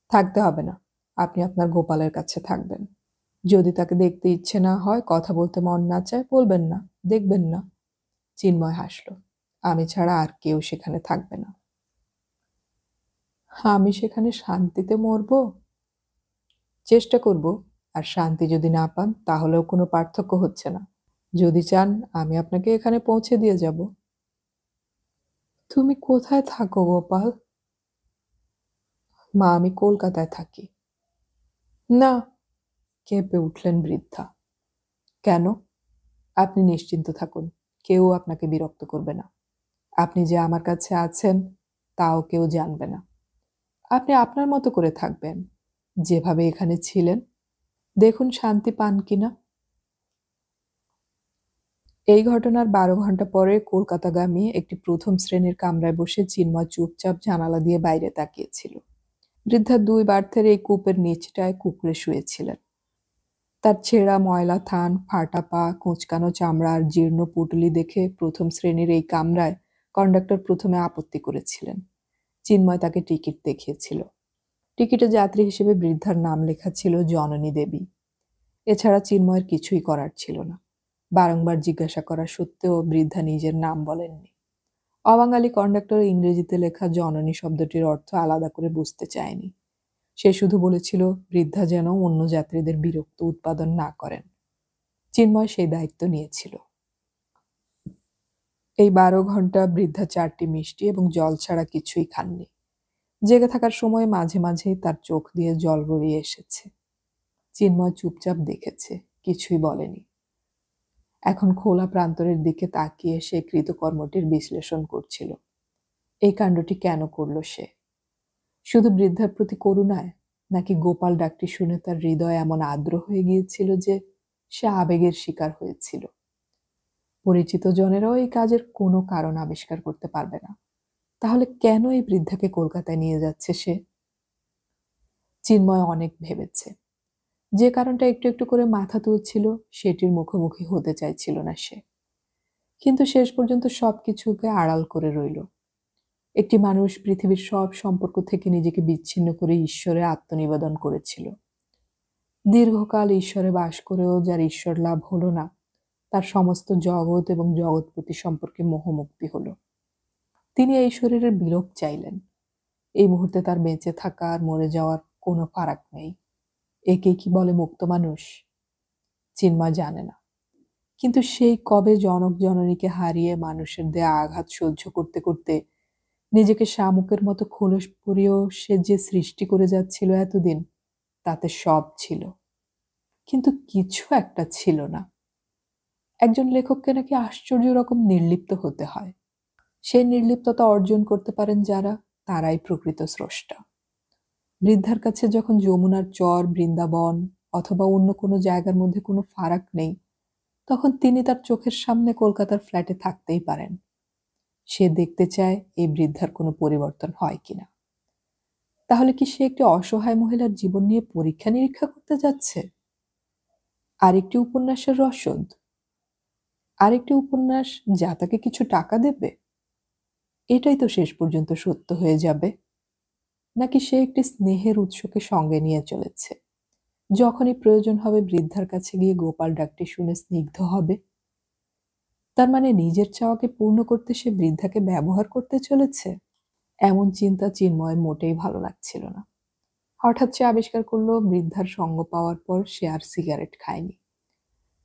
[SPEAKER 1] থাকতে হবে না। আপনি আপনার গোপালের কাছে থাকবেন। যদি তাকে দেখতে ইচ্ছে না হয়, কথা বলতে মন না চায়, বলবেন না, দেখবেন না। চিন্ময় হাসল। আমি ছাড়া আর কেউ সেখানে থাকবে না। আমি সেখানে শান্তিতে মরবো? চেষ্টা করব। আর শান্তি যদি না পান, তাহলেও কোনো পার্থক্য হচ্ছে না। যদি চান, আমি আপনাকে এখানে পৌঁছে দিয়ে যাব। তুমি কোথায় থাকো গোপাল? মা, আমি কলকাতায় থাকি। না। কেঁপে উঠলেন বৃদ্ধা। কেন? আপনি নিশ্চিন্ত থাকুন। কেউ আপনাকে বিরক্ত করবে না। আপনি যে আমার কাছে আছেন, তাও কেউ জানবে না। আপনি আপনার মতো করে থাকবেন, যেভাবে এখানে ছিলেন। দেখুন শান্তি পান কিনা। এই ঘটনার ১২ ঘন্টা পরে কলকাতাগামী একটি প্রথম শ্রেণীর কামরায় বসে চিন্ময় চুপচাপ জানালা দিয়ে বাইরে তাকিয়েছিল। বৃদ্ধা ২ বার্থের এই কূপের নিচটায় কুঁকড়ে শুয়েছিলেন। তার ছেঁড়া ময়লা থান, ফাটা পা, কুঁচকানো চামড়া আর জীর্ণ পুঁটুলি দেখে প্রথম শ্রেণীর এই কামরায় কন্ডাক্টর প্রথমে আপত্তি করেছিলেন। চিন্ময় তাকে টিকিট দেখিয়েছিল। টিকিটে যাত্রী হিসেবে বৃদ্ধার নাম লেখা ছিল জননী দেবী। এছাড়া চিন্ময়ের কিছুই করার ছিল না। বারংবার জিজ্ঞাসা করা সত্ত্বেও বৃদ্ধা নিজের নাম বলেননি। অবাঙালি কন্ডাক্টর ইংরেজিতে লেখা জননী শব্দটির অর্থ আলাদা করে বুঝতে চায়নি। সে শুধু বলেছিল বৃদ্ধা যেন অন্য যাত্রীদের বিরক্ত উৎপাদন না করেন। চিন্ময় সেই দায়িত্ব নিয়েছিল। এই 12 ঘন্টা বৃদ্ধা 4টি মিষ্টি এবং জল ছাড়া কিছুই খাননি। জেগে থাকার সময় মাঝে মাঝেই তার চোখ দিয়ে জল গড়িয়ে এসেছে। চিন্ময় চুপচাপ দেখেছে, কিছুই বলেনি। এখন খোলা প্রান্তরের দিকে তাকিয়ে সে কৃতকর্মটির বিশ্লেষণ করছিল। এই কাণ্ডটি কেন করল সে? শুধু বৃদ্ধার প্রতি করুণায়, নাকি গোপাল ডাকটি শুনে তার হৃদয় এমন আর্দ্র হয়ে গিয়েছিল যে সে আবেগের শিকার হয়েছিল? পরিচিত জনেরাও এই কাজের কোনো কারণ আবিষ্কার করতে পারবে না। তাহলে কেন এই বৃদ্ধাকে কলকাতায় নিয়ে যাচ্ছে সে? চিন্ময় অনেক ভেবেছে। যে কারণটা একটু একটু করে মাথা তুলছিল সেটির মুখোমুখি হতে চাইছিল না সে। কিন্তু শেষ পর্যন্ত সবকিছুকে আড়াল করে রইল। একটি মানুষ পৃথিবীর সব সম্পর্ক থেকে নিজেকে বিচ্ছিন্ন করে ঈশ্বরে আত্মনিবেদন করেছিল। দীর্ঘকাল ঈশ্বরে বাস করেও যার ঈশ্বর লাভ হলো না, তার সমস্ত জগৎ এবং জগৎপতি সম্পর্কে মোহমুক্তি হলো। তিনি এই শরীরের বিলোপ চাইলেন। এই মুহূর্তে তার বেঁচে থাকা আর মরে যাওয়ার কোনো ফারাক নেই। একেই কি বলে মুক্ত মানুষ? চিন্ময় জানে না। কিন্তু সেই কবে জনক জননীকে হারিয়ে মানুষের দেয়া আঘাত সহ্য করতে করতে নিজেকে শামুকের মতো খোলস পরিয়েও সে যে সৃষ্টি করে যাচ্ছিল এতদিন, তাতে সব ছিল। কিন্তু কিছু একটা ছিল না। একজন লেখককে নাকি আশ্চর্য রকম নির্লিপ্ত হতে হয়। সেই নির্লিপ্ততা অর্জন করতে পারেন যারা, তারাই প্রকৃত স্রষ্টা। বৃদ্ধার কাছে যখন যমুনার চর, বৃন্দাবন অথবা অন্য কোনো জায়গার মধ্যে কোনো ফারাক নেই, তখন তিনি তার চোখের সামনে কলকাতার ফ্ল্যাটে থাকতেই পারেন। সে দেখতে চায় এই বৃদ্ধার কোনো পরিবর্তন হয় কিনা। তাহলে কি সে একটি অসহায় মহিলার জীবন নিয়ে পরীক্ষা নিরীক্ষা করতে যাচ্ছে? আরেকটি উপন্যাসের রসদ? আরেকটি উপন্যাস যা তাকে কিছু টাকা দেবে? এটাই তো শেষ পর্যন্ত সত্য হয়ে যাবে। নাকি সে একটি স্নেহের উৎসকে সঙ্গে নিয়ে চলেছে? যখনই প্রয়োজন হবে বৃদ্ধার কাছে গিয়ে গোপাল ডাকটি শুনে স্নিগ্ধ হবে। তার মানে নিজের চাওয়াকে পূর্ণ করতে সে বৃদ্ধাকে ব্যবহার করতে চলেছে। এমন চিন্তা চিন্ময়ের মোটেই ভালো লাগছিল না। হঠাৎ সে আবিষ্কার করলো বৃদ্ধার সঙ্গ পাওয়ার পর সে আর সিগারেট খায়নি।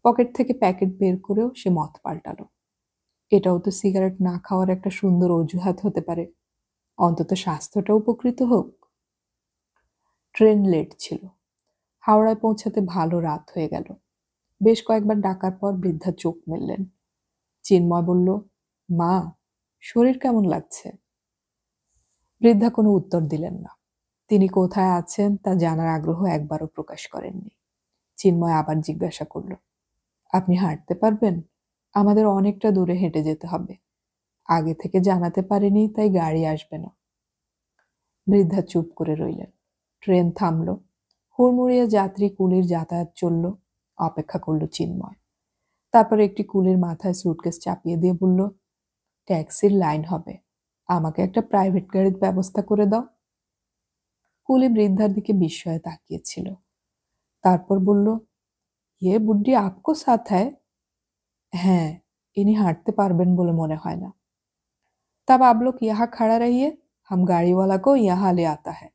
[SPEAKER 1] পকেট থেকে প্যাকেট বের করেও সে মত পাল্টালো। এটাও তো সিগারেট না খাওয়ার একটা সুন্দর অজুহাত হতে পারে। অন্তত স্বাস্থ্যটা উপকৃত হোক। ট্রেন লেট ছিল। হাওড়ায় পৌঁছাতে ভালো রাত হয়ে গেল। বেশ কয়েকবার ডাকার পর বৃদ্ধা চোখ মেললেন। চিন্ময় বলল, মা, শরীর কেমন লাগছে? বৃদ্ধা কোনো উত্তর দিলেন না। তিনি কোথায় আছেন তা জানার আগ্রহ একবারও প্রকাশ করেননি। চিন্ময় আবার জিজ্ঞাসা করল, আপনি হাঁটতে পারবেন? আমাদের অনেকটা দূরে হেঁটে যেতে হবে। আগে থেকে জানাতে পারিনি, তাই গাড়ি আসবে না। বৃদ্ধা চুপ করে রইলেন। ট্রেন থামল। হুড়মুড়িয়ে যাত্রী কুলির যাতায়াত চলল। অপেক্ষা করল চিন্ময়। তারপর একটি কুলির মাথায় সুটকেস চাপিয়ে দিয়ে বলল, ট্যাক্সির লাইন হবে, আমাকে একটা প্রাইভেট গাড়ির ব্যবস্থা করে দাও। কুলি বৃদ্ধার দিকে বিস্ময়ে তাকিয়েছিল। তারপর বলল, ইয়ে বুড্ডি আপকো সাথ হ্যায়? হ্যাঁ, ইনি হাঁটতে পারবেন বলে মনে হয় না। तब आप लोग यहाँ खड़ा रहिए, हम गाड़ी वाला को यहाँ ले आता है,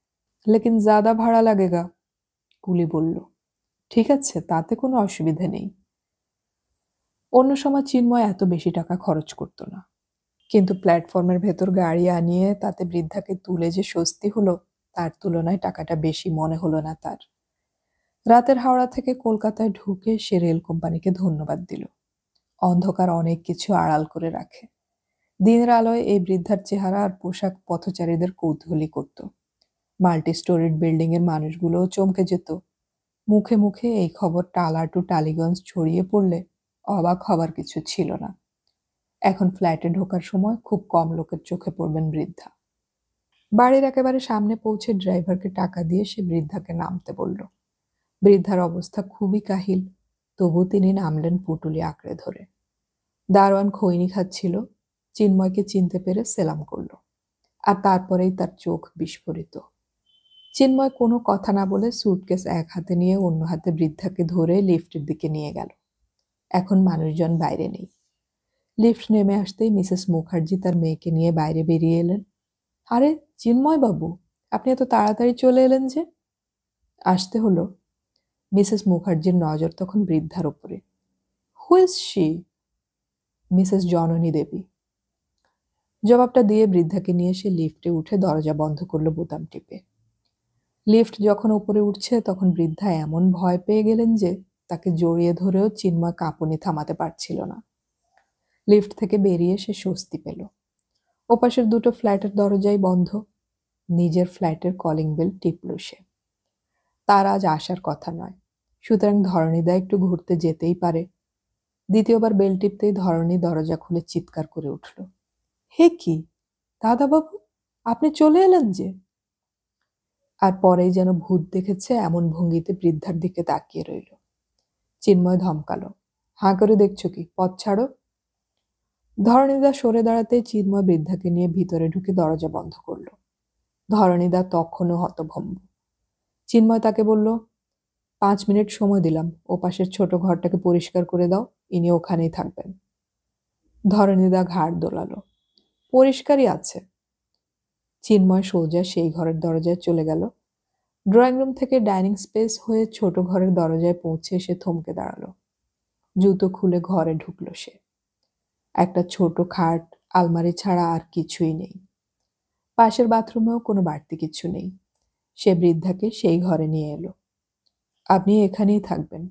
[SPEAKER 1] लेकिन ज्यादा भाड़ा लगेगा। কুলি বলল, ঠিক আছে, তাতে কোনো অসুবিধা নেই। অন্য সময় চিন্ময় এত বেশি টাকা খরচ করত না, কিন্তু প্ল্যাটফর্মের ভেতর গাড়ি আনিয়ে তাতে বৃদ্ধাকে তুলে যে স্বস্তি হলো, তার তুলনায় টাকাটা বেশি মনে হলো না তার। রাতের হাওড়া থেকে কলকাতায় ঢুকে সে রেল কোম্পানিকে ধন্যবাদ দিল। অন্ধকার অনেক কিছু আড়াল করে রাখে। দিনের আলোয় এই বৃদ্ধার চেহারা আর পোশাক পথচারীদের কৌতূহলী করত। মাল্টি স্টোরিড বিল্ডিং এর মানুষগুলোও চমকে যেত। মুখে মুখে এই খবর টালা টু টালিগঞ্জ ছড়িয়ে পড়লে অবাক হবার কিছু ছিল না। এখন ফ্ল্যাটে ঢোকার সময় খুব কম লোকের চোখে পড়বেন বৃদ্ধা। বাড়ির একেবারে সামনে পৌঁছে ড্রাইভারকে টাকা দিয়ে সে বৃদ্ধাকে নামতে বলল। বৃদ্ধার অবস্থা খুবই কাহিল, তবু তিনি নামলেন পুটুলি আঁকড়ে ধরে। দারোয়ান খৈনি খাচ্ছিল। চিন্ময়কে চিনতে পেরে সেলাম করল। আর তারপরেই তার চোখ বিস্ফোরিত। চিন্ময় কোনো কথা না বলে সুটকেস এক হাতে নিয়ে অন্য হাতে বৃদ্ধাকে ধরে লিফটের দিকে নিয়ে গেল। এখন মানুষজন বাইরে নেই। লিফট নেমে আসতেই মিসেস মুখার্জি তার মেয়েকে নিয়ে বাইরে বেরিয়ে এলেন। আরে চিন্ময় বাবু, আপনি এত তাড়াতাড়ি চলে এলেন যে? আসতে হলো। মিসেস মুখার্জির নজর তখন বৃদ্ধার উপরে। Who is she? মিসেস জননী দেবী। জবাবটা দিয়ে বৃদ্ধাকে নিয়ে সে লিফটে উঠে দরজা বন্ধ করলো বোতাম টিপে। লিফট যখন উপরে উঠছে তখন বৃদ্ধা এমন ভয় পেয়ে গেলেন যে তাকে জড়িয়ে ধরেও চিন্ময় কাঁপুনি থামাতে পারছিল না। লিফট থেকে বেরিয়ে সে স্বস্তি পেল। ওপাশের দুটো ফ্ল্যাটের দরজাই বন্ধ। নিজের ফ্ল্যাটের কলিং বেল টিপল সে। তার আজ আসার কথা নয়, সুতরাং ধরণীদা একটু ঘুরতে যেতেই পারে। দ্বিতীয়বার বেল টিপতেই ধরণী দরজা খুলে চিৎকার করে উঠল। হে কি দাদাবাবু, আপনি চলে এলেন যে? আর পরেই যেন ভূত দেখেছে এমন ভঙ্গিতে বৃদ্ধার দিকে তাকিয়ে রইল। চিন্ময় ধমকালো, হাঁ করে দেখছো কি, পথ ছাড়ো। ধরণীদা সরে দাঁড়াতেই চিন্ময় বৃদ্ধাকে নিয়ে ভিতরে ঢুকে দরজা বন্ধ করল। ধরণীদা তখনও হতভম্ব। চিন্ময় তাকে বলল, 5 মিনিট সময় দিলাম, ও পাশের ছোট ঘরটাকে পরিষ্কার করে দাও, ইনি ওখানেই থাকবেন। ধরণীদা ঘাড় দোলালো, পরিষ্কারই আছে। চিন্ময় সোজা সেই ঘরের দরজায় চলে গেল। ড্রয়িং রুম থেকে ডাইনিং স্পেস হয়ে ছোট ঘরের দরজায় পৌঁছে সে থমকে দাঁড়ালো। জুতো খুলে ঘরে ঢুকল সে। একটা ছোট খাট, আলমারি ছাড়া আর কিছুই নেই। পাশের বাথরুমেও কোনো বাড়তি কিছু নেই। সে বৃদ্ধাকে সেই ঘরে নিয়ে এলো। আপনি এখানেই থাকবেন,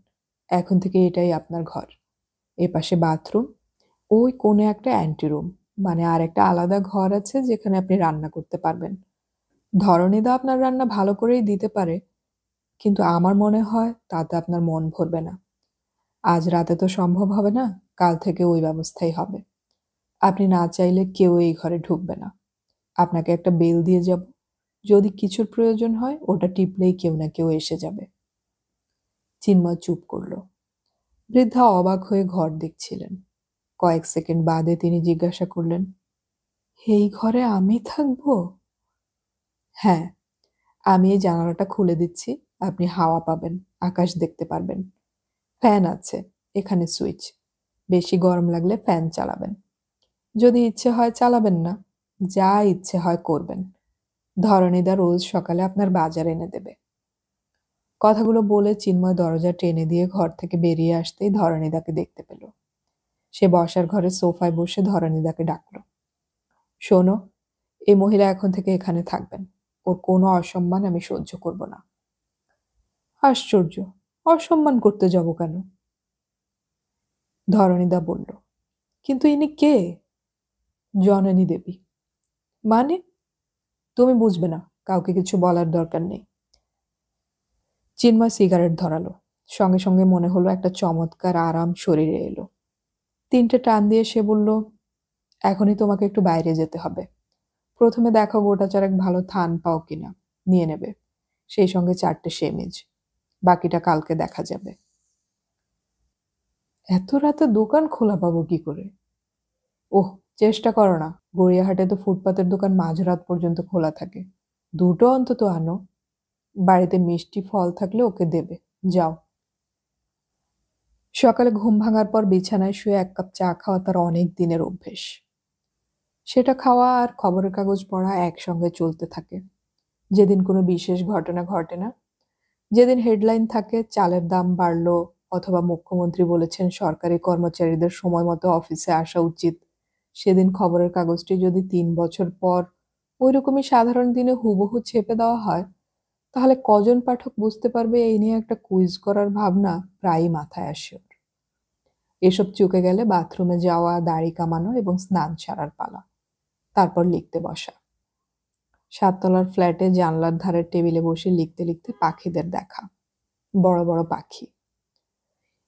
[SPEAKER 1] এখন থেকে এটাই আপনার ঘর। এপাশে বাথরুম, ওই কোণে একটা অ্যান্টি রুম, মানে আর একটা আলাদা ঘর আছে যেখানে আপনি রান্না করতে পারবেন। ধরণীদা আপনার রান্না ভালো করেই দিতে পারে, কিন্তু আমার মনে হয় তাতে আপনার মন ভরবে না। আজ রাতে তো সম্ভব হবে না, কাল থেকে ওই ব্যবস্থাই হবে। আপনি না চাইলে কেউ এই ঘরে ঢুকবে না। আপনাকে একটা বেল দিয়ে যাব, যদি কিছুর প্রয়োজন হয় ওটা টিপলেই কেউ না কেউ এসে যাবে। চিন্ময় চুপ করল। বৃদ্ধা অবাক হয়ে ঘর দেখছিলেন। কয়েক সেকেন্ড বাদে তিনি জিজ্ঞাসা করলেন, এই ঘরে আমি থাকবো? হ্যাঁ, আমি এই জানালাটা খুলে দিচ্ছি, আপনি হাওয়া পাবেন, আকাশ দেখতে পারবেন। ফ্যান আছে, এখানে সুইচ। বেশি গরম লাগলে ফ্যান চালাবেন। যদি ইচ্ছে হয় চালাবেন না, যা ইচ্ছে হয় করবেন। ধরণীদা রোজ সকালে আপনার বাজার এনে দেবে। কথাগুলো বলে চিন্ময় দরজা টেনে দিয়ে ঘর থেকে বেরিয়ে আসতেই ধরণীদাকে দেখতে পেল। সে বসার ঘরে সোফায় বসে ধরণীদাকে ডাকল, শোনো, এই মহিলা এখন থেকে এখানে থাকবেন। ওর কোনো অসম্মান আমি সহ্য করব না। আশ্চর্য, অসম্মান করতে যাব কেন? ধরণীদা বলল, কিন্তু ইনি কে? জননী দেবী। মানে? তুমি বুঝবে না, কাউকে কিছু বলার দরকার নেই। চিন্ময় সিগারেট ধরালো। সঙ্গে সঙ্গে মনে হলো একটা চমৎকার আরাম শরীরে এলো। 3টে টান দিয়ে সে বলল, এখনই তোমাকে একটু বাইরে যেতে হবে। প্রথমে দেখো গোটা চারেক ভালো থান পাও কিনা, নিয়ে নেবে। সেই সঙ্গে 4টে সেমিজ। বাকিটা কালকে দেখা যাবে। এত রাতে দোকান খোলা পাবো কি করে? ওহ, চেষ্টা করো না, গড়িয়াহাটে তো ফুটপাতের দোকান মাঝরাত পর্যন্ত খোলা থাকে। 2টো অন্তত আনো। বাড়িতে মিষ্টি ফল থাকলে ওকে দেবে, যাও। সকালে ঘুম ভাঙার পর বিছানায় শুয়ে 1 কাপ চা খাওয়া তার অনেক দিনের অভ্যেস। সেটা খাওয়া আর খবরের কাগজ পড়া একসঙ্গে চলতে থাকে। যেদিন কোনো বিশেষ ঘটনা ঘটে না, যেদিন হেডলাইন থাকে চালের দাম বাড়লো, অথবা মুখ্যমন্ত্রী বলেছেন সরকারি কর্মচারীদের সময় মতো অফিসে আসা উচিত, সেদিন খবরের কাগজটি যদি 3 বছর পর ওইরকমই সাধারণ দিনে হুবহু ছেপে দেওয়া হয়, তাহলে কজন পাঠক বুঝতে পারবে এই নিয়ে একটা কুইজ করার ভাবনা প্রায়ই মাথায় আসে ওর। এসব চুকে গেলে বাথরুমে যাওয়া, দাড়ি কামানো এবং স্নান সারার পালা। তারপর লিখতে বসা। 7 তলার ফ্ল্যাটে জানলার ধারের টেবিলে বসে লিখতে লিখতে পাখিদের দেখা। বড় বড় পাখি।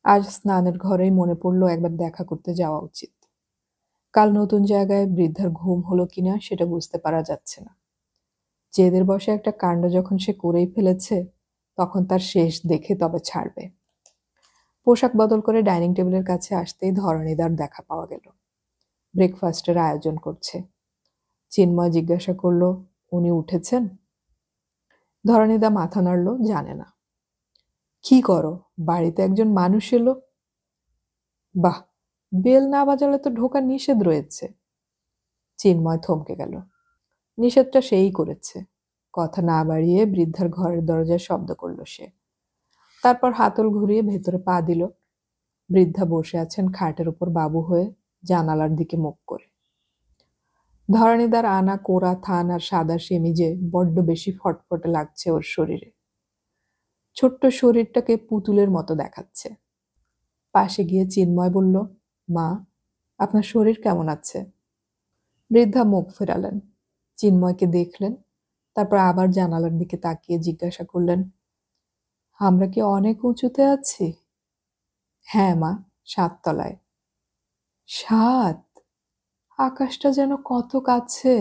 [SPEAKER 1] আজ স্নানের ঘরেই মনে পড়ল একবার দেখা করতে যাওয়া উচিত। কাল নতুন জায়গায় বৃদ্ধার ঘুম হলো কিনা সেটা বুঝতে পারা যাচ্ছে না। জেদের বসে একটা কাণ্ড যখন সে করেই ফেলেছে, তখন তার শেষ দেখে তবে ছাড়বে। পোশাক বদল করে ডাইনিং টেবিলের কাছে আসতেই ধরণীদার দেখা পাওয়া গেল। ব্রেকফাস্টের আয়োজন করছে। চিন্ময় জিজ্ঞাসা করল, উনি উঠেছেন? ধরণীদা মাথা নাড়ল, জানে না। কি করো, বাড়িতে একজন মানুষ এলো। বাহ, বেল না বাজালে তো ঢোকা নিষেধ রয়েছে। চিন্ময় থমকে গেল। নিষেধটা সেই করেছে। কথা না বাড়িয়ে বৃদ্ধার ঘরের দরজায় শব্দ করল সে। তারপর হাতল ঘুরিয়ে ভেতরে পা দিল। বৃদ্ধা বসে আছেন খাটের উপর বাবু হয়ে, জানালার দিকে মুখ করে। ধরণীদার আনা কোরা থান আর সাদা সেমিজে বড্ড বেশি ফটফটে লাগছে ওর শরীরে। ছোট্ট শরীরটাকে পুতুলের মতো দেখাচ্ছে। পাশে গিয়ে চিন্ময় বলল, মা, আপনার শরীর কেমন আছে? বৃদ্ধা মুখ ফেরালেন, চিন্ময়কে দেখলেন, তারপর আবার জানালার দিকে তাকিয়ে জিজ্ঞাসা করলেন, আমরা কি অনেক উঁচুতে আছি? হ্যাঁ মা, 7 তলায়। 7? আকাশটা যেন কত কাছে।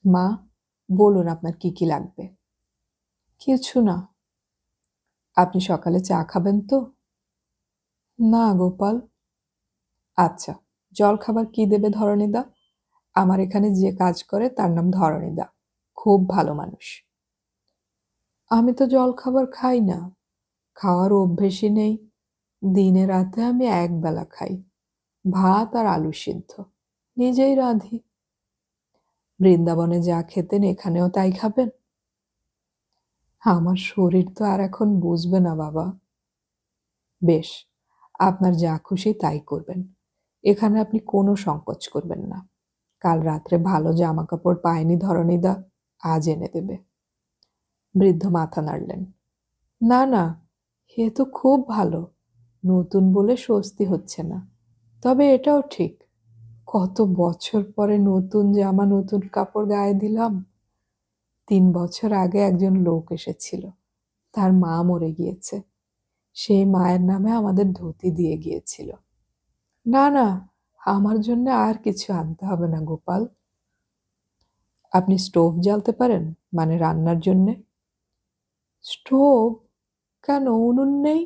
[SPEAKER 1] মা, বলুন আপনার কি কি লাগবে? কিছু না। আপনি সকালে চা খাবেন তো? না গোপাল। আচ্ছা, জলখাবার কি দেবে ধরণীদা? আমার এখানে যে কাজ করে তার নাম ধরণীদা, খুব ভালো মানুষ। আমি তো জলখাবার খাই না, খাওয়ার অভ্যেসই নেই। দিনে রাতে আমি একবেলা খাই, ভাত আর আলু সিদ্ধ, নিজেই রাঁধি। বৃন্দাবনে যা খেতেন এখানেও তাই খাবেন? আমার শরীর তো আর এখন বুঝবে না বাবা। বেশ, আপনার যা খুশি তাই করবেন। এখানে আপনি কোনো সংকোচ করবেন না। কাল রাত্রে ভালো জামা কাপড় পায়নি ধরণীদা, আজ এনে দেবে। বৃদ্ধ মাথা নাড়লেন। না না, এ তো খুব ভালো। নতুন বলে স্বস্তি হচ্ছে না, তবে এটাও ঠিক, কত বছর পরে নতুন জামা নতুন কাপড় গায়ে দিলাম। 3 বছর আগে একজন লোক এসেছিল, তার মা মরে গিয়েছে। সেই মায়ের নামে আমাদের ধুতি দিয়ে গিয়েছিল। না না, আমার জন্য আর কিছু আনতে হবে না গোপাল। আপনি স্টোভ জ্বালতে পারেন, মানে রান্নার জন্যে? স্টোভ? কেন, উনুন নেই?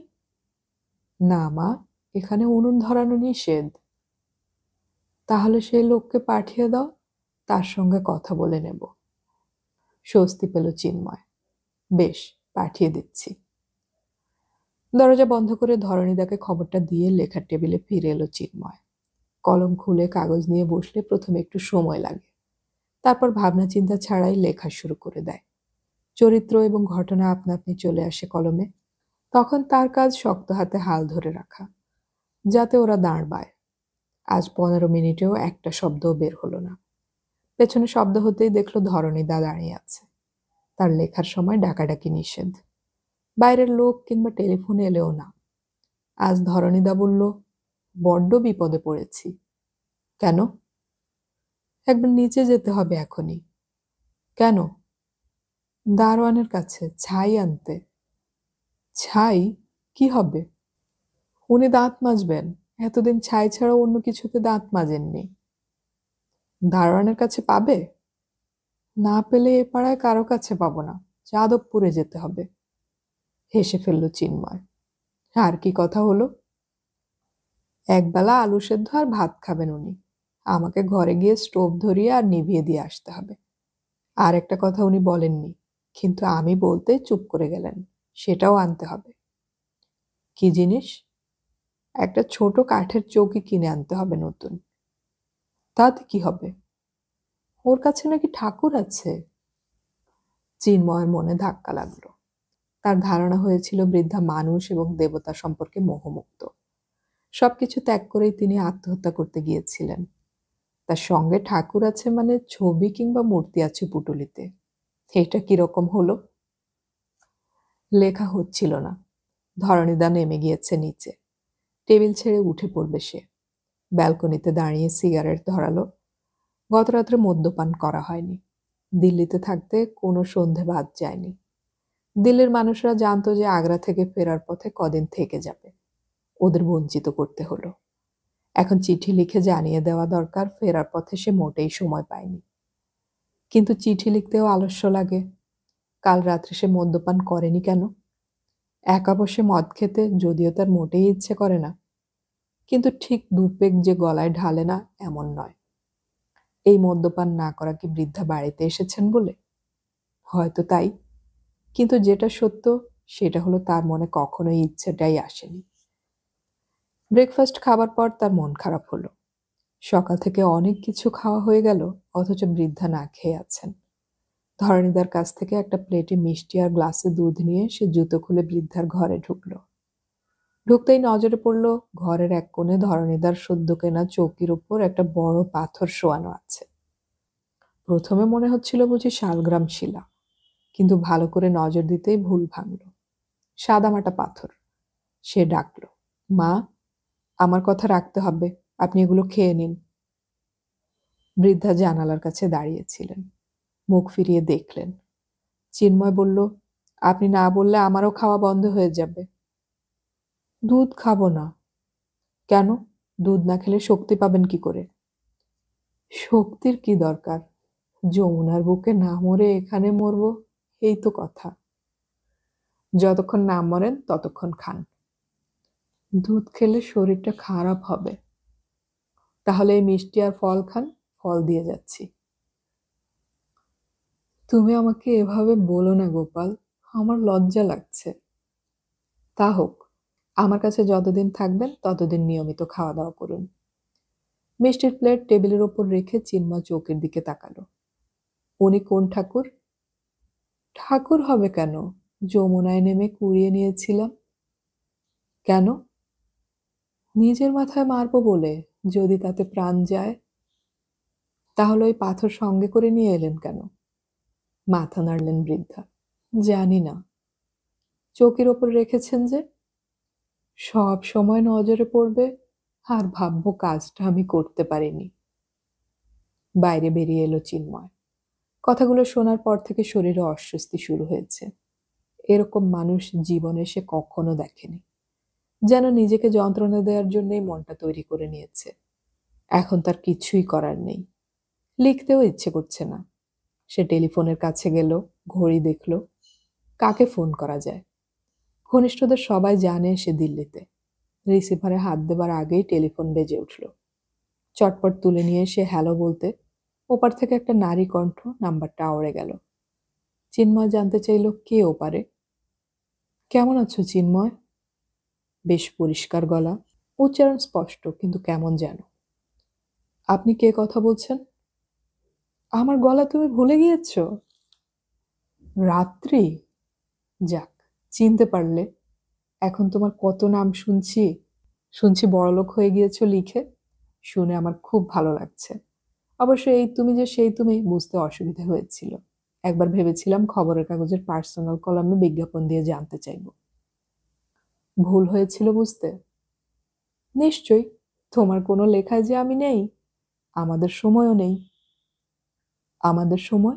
[SPEAKER 1] না মা, এখানে উনুন ধরানো নিষেধ। তাহলে সেই লোককে পাঠিয়ে দাও, তার সঙ্গে কথা বলে নেব। স্বস্তি পেল চিন্ময়। বেশ, পাঠিয়ে দিচ্ছি। দরজা বন্ধ করে ধরণীদাকে খবরটা দিয়ে লেখার টেবিলে ফিরে এলো চিন্ময়। কলম খুলে কাগজ নিয়ে বসলে প্রথমে একটু সময় লাগে, তারপর ভাবনা চিন্তা ছাড়াই লেখা শুরু করে দেয়। চরিত্র এবং ঘটনা আপনা আপনি চলে আসে কলমে। তখন তার কাজ শক্ত হাতে হাল ধরে রাখা, যাতে ওরা দাঁড় বায়। আজ 15 মিনিটেও একটা শব্দও বের হলো না। পেছনে শব্দ হতেই দেখলো ধরণীদা দাঁড়িয়ে আছে। তার লেখার সময় ডাকাডাকি নিষেধ, বাইরের লোক কিংবা টেলিফোনে এলেও না। আজ ধরণীদা বলল, বড্ড বিপদে পড়েছি। কেন? একবার নিচে যেতে হবে এখনই। কেন? দারোয়ানের কাছে ছাই আনতে। ছাই? কি হবে? উনি দাঁত মাজবেন, এতদিন ছাই ছাড়া অন্য কিছুতে দাঁত মাজেননি। দারোয়ানের কাছে পাবে? না পেলে এ পাড়ায় কারো কাছে পাবো না, যাদবপুরে যেতে হবে। হেসে ফেলল চিন্ময়। আর কি কথা হলো? একবেলা আলু সেদ্ধ আর ভাত খাবেন উনি। আমাকে ঘরে গিয়ে স্টোভ ধরিয়ে আর নিভিয়ে দিয়ে আসতে হবে। আর একটা কথা উনি বলেননি, কিন্তু আমি বলতে চুপ করে গেলেন, সেটাও আনতে হবে। কি জিনিস? একটা ছোট কাঠের চৌকি কিনে আনতে হবে নতুন। তাতে কি হবে? ওর কাছে নাকি ঠাকুর আছে। চিন্ময়ের মনে ধাক্কা লাগলো। তার ধারণা হয়েছিল বৃদ্ধা মানুষ এবং দেবতা সম্পর্কে মোহমুক্ত। সবকিছু ত্যাগ করেই তিনি আত্মহত্যা করতে গিয়েছিলেন। তার সঙ্গে ঠাকুর আছে মানে ছবি কিংবা মূর্তি আছে পুটুলিতে। এটা কিরকম হলো? লেখা হচ্ছিল না। ধরণীদা নেমে গিয়েছে নিচে। টেবিল ছেড়ে উঠে পড়বে সে। ব্যালকনিতে দাঁড়িয়ে সিগারেট ধরালো। গত রাত্রে মদ্যপান করা হয়নি। দিল্লিতে থাকতে কোনো সন্ধে বাদ যায়নি। দিল্লির মানুষরা জানতো যে আগ্রা থেকে ফেরার পথে কদিন থেকে যাবে। ওদের বঞ্চিত করতে হলো। এখন চিঠি লিখে জানিয়ে দেওয়া দরকার ফেরার পথে সে মোটেই সময় পায়নি। কিন্তু চিঠি লিখতেও আলস্য লাগে। কাল রাত্রে সে মদ্যপান করেনি কেন? একা বসে মদ খেতে যদিও তার মোটেই ইচ্ছে করে না, কিন্তু ঠিক ২ পেগ যে গলায় ঢালে না এমন নয়। এই মদ্যপান না করা কি বৃদ্ধা বাড়িতে এসেছেন বলে? হয়তো তাই। কিন্তু যেটা সত্য সেটা হলো তার মনে কখনোই ইচ্ছেটাই আসেনি। ব্রেকফাস্ট খাবার পর তার মন খারাপ হলো। সকাল থেকে অনেক কিছু খাওয়া হয়ে গেল, অথচ বৃদ্ধা না খেয়ে আছেন। ধরণীদার কাছ থেকে একটা প্লেটে মিষ্টি আর গ্লাসে দুধ নিয়ে সে জুতো খুলে বৃদ্ধার ঘরে ঢুকলো। ঢুকতেই নজরে পড়ল ঘরের এক কোণে ধরণীদার সদ্য কেনা চৌকির ওপর একটা বড় পাথর শোয়ানো আছে। প্রথমে মনে হচ্ছিল বুঝি শালগ্রাম শিলা, কিন্তু ভালো করে নজর দিতেই ভুল ভাঙল। সাদামাটা পাথর। সে ডাকল, মা, আমার কথা রাখতে হবে, আপনি এগুলো খেয়ে নিন। বৃদ্ধা জানালার কাছে দাঁড়িয়েছিলেন, মুখ ফিরিয়ে দেখলেন। চিন্ময় বলল, আপনি না বললে আমারও খাওয়া বন্ধ হয়ে যাবে। দুধ খাবো না। কেন? দুধ না খেলে শক্তি পাবেন কি করে? শক্তির কি দরকার? যমুনার বুকে না মরে এখানে মরবো, এই তো কথা। যতক্ষণ না মরেন ততক্ষণ খান। দুধ খেলে শরীরটা খারাপ হবে। তাহলে এই মিষ্টি আর ফল খান, ফল দিয়ে যাচ্ছি। তুমি আমাকে এভাবে বলো না গোপাল, আমার লজ্জা লাগছে। তা হোক, আমার কাছে যতদিন থাকবেন ততদিন নিয়মিত খাওয়া দাওয়া করুন। মিষ্টির প্লেট টেবিলের ওপর রেখে চিন্ময় চৌকির দিকে তাকালো। উনি কোন ঠাকুর? ঠাকুর হবে কেন? যমুনায় নেমে কুড়িয়ে নিয়েছিলাম। কেন? নিজের মাথায় মারবো বলে, যদি তাতে প্রাণ যায়। তাহলে ওই পাথর সঙ্গে করে নিয়ে এলেন কেন? মাথা নাড়লেন বৃদ্ধা। জানি না। চৌকির ওপর রেখেছেন যে? সব সময় নজরে পড়বে আর ভাববো কাজটা আমি করতে পারিনি। বাইরে বেরিয়ে এলো চিন্ময়। কথাগুলো শোনার পর থেকে শরীরে অস্বস্তি শুরু হয়েছে। এরকম মানুষ জীবনে সে কখনো দেখেনি। যেন নিজেকে যন্ত্রণা দেওয়ার জন্যই মনটা তৈরি করে নিয়েছে। এখন তার কিছুই করার নেই। লিখতেও ইচ্ছে করছে না। সে টেলিফোনের কাছে গেল, ঘড়ি দেখল। কাকে ফোন করা যায়? ঘনিষ্ঠদের সবাই জানে সে দিল্লিতে। রিসিভারে হাত দেবার আগেই টেলিফোন বেজে উঠল। চটপট তুলে নিয়ে সে হ্যালো বলতে ওপার থেকে একটা নারী কণ্ঠ নাম্বারটা আওড়ে গেল। চিন্ময় জানতে চাইল কে ওপারে। কেমন আছো চিন্ময়? বেশ পরিষ্কার গলা, উচ্চারণ স্পষ্ট কিন্তু কেমন যেন। আপনি কে কথা বলছেন? আমার গলা তুমি ভুলে গিয়েছ? রাত্রি? যাক, চিনতে পারলে। এখন তোমার কত নাম শুনছি। শুনছি বড়লোক হয়ে গিয়েছো লিখে। শুনে আমার খুব ভালো লাগছে। অবশ্য এই তুমি যে সেই তুমি বুঝতে অসুবিধা হয়েছিল। একবার ভেবেছিলাম খবরের কাগজের পার্সোনাল কলামে বিজ্ঞাপন দিয়ে জানতে চাইব। ভুল হয়েছিল বুঝতে? নিশ্চয়ই। তোমার কোনো লেখায় যে আমি নেই। আমাদের সময়ও নেই। আমাদের সময়?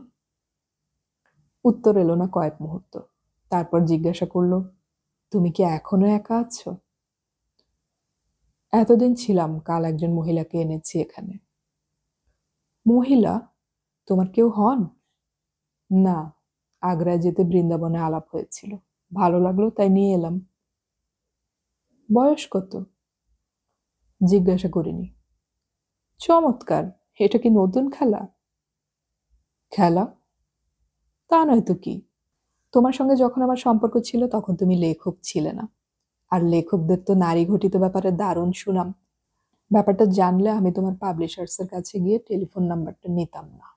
[SPEAKER 1] উত্তর এলো না কয়েক মুহূর্ত। তারপর জিজ্ঞাসা করলো, তুমি কি এখনো একা আছো? এতদিন ছিলাম, কাল একজন মহিলাকে এনেছি এখানে। মহিলা? তোমার কেউ হন? না, আগ্রায় যেতে বৃন্দাবনে আলাপ হয়েছিল, ভালো লাগলো তাই নিয়ে এলাম। বয়স কত? জিজ্ঞাসা করিনি। চমৎকার, এটা কি নতুন খেলা? খেলা? তা নয় তো কি। তোমার সঙ্গে যখন আমার সম্পর্ক ছিল তখন তুমি লেখক ছিলে না। আর লেখকদের তো নারী ঘটিত ব্যাপারে দারুণ সুনাম। ব্যাপারটা জানলে আমি তোমার পাবলিশার্সের কাছে গিয়ে টেলিফোন নাম্বারটা নিতাম না।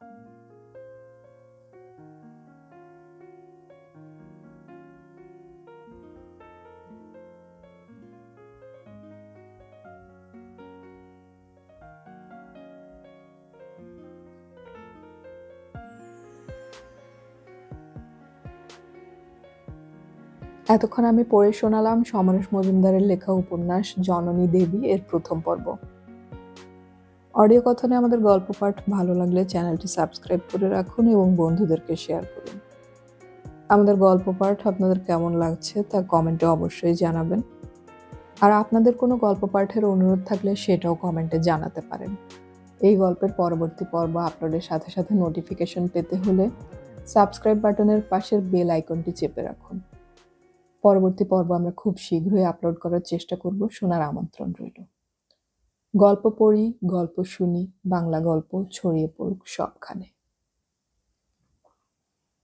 [SPEAKER 1] এতক্ষণ আমি পড়ে শোনালাম সমরেশ মজুমদারের লেখা উপন্যাস জননী দেবী এর প্রথম পর্ব। অডিও কথনে আমাদের গল্প পাঠ ভালো লাগলে চ্যানেলটি সাবস্ক্রাইব করে রাখুন এবং বন্ধুদেরকে শেয়ার করুন। আমাদের গল্প পাঠ আপনাদের কেমন লাগছে তা কমেন্টে অবশ্যই জানাবেন। আর আপনাদের কোনো গল্প পাঠের অনুরোধ থাকলে সেটাও কমেন্টে জানাতে পারেন। এই গল্পের পরবর্তী পর্ব আপলোডের সাথে সাথে নোটিফিকেশন পেতে হলে সাবস্ক্রাইব বাটনের পাশের বেল আইকনটি চেপে রাখুন। পরবর্তী পর্ব আমরা খুব শীঘ্রই আপলোড করার চেষ্টা করব, শোনার আমন্ত্রণ রইল। গল্প পড়ি, গল্প শুনি, বাংলা গল্প ছড়িয়ে পড়ুক সবখানে।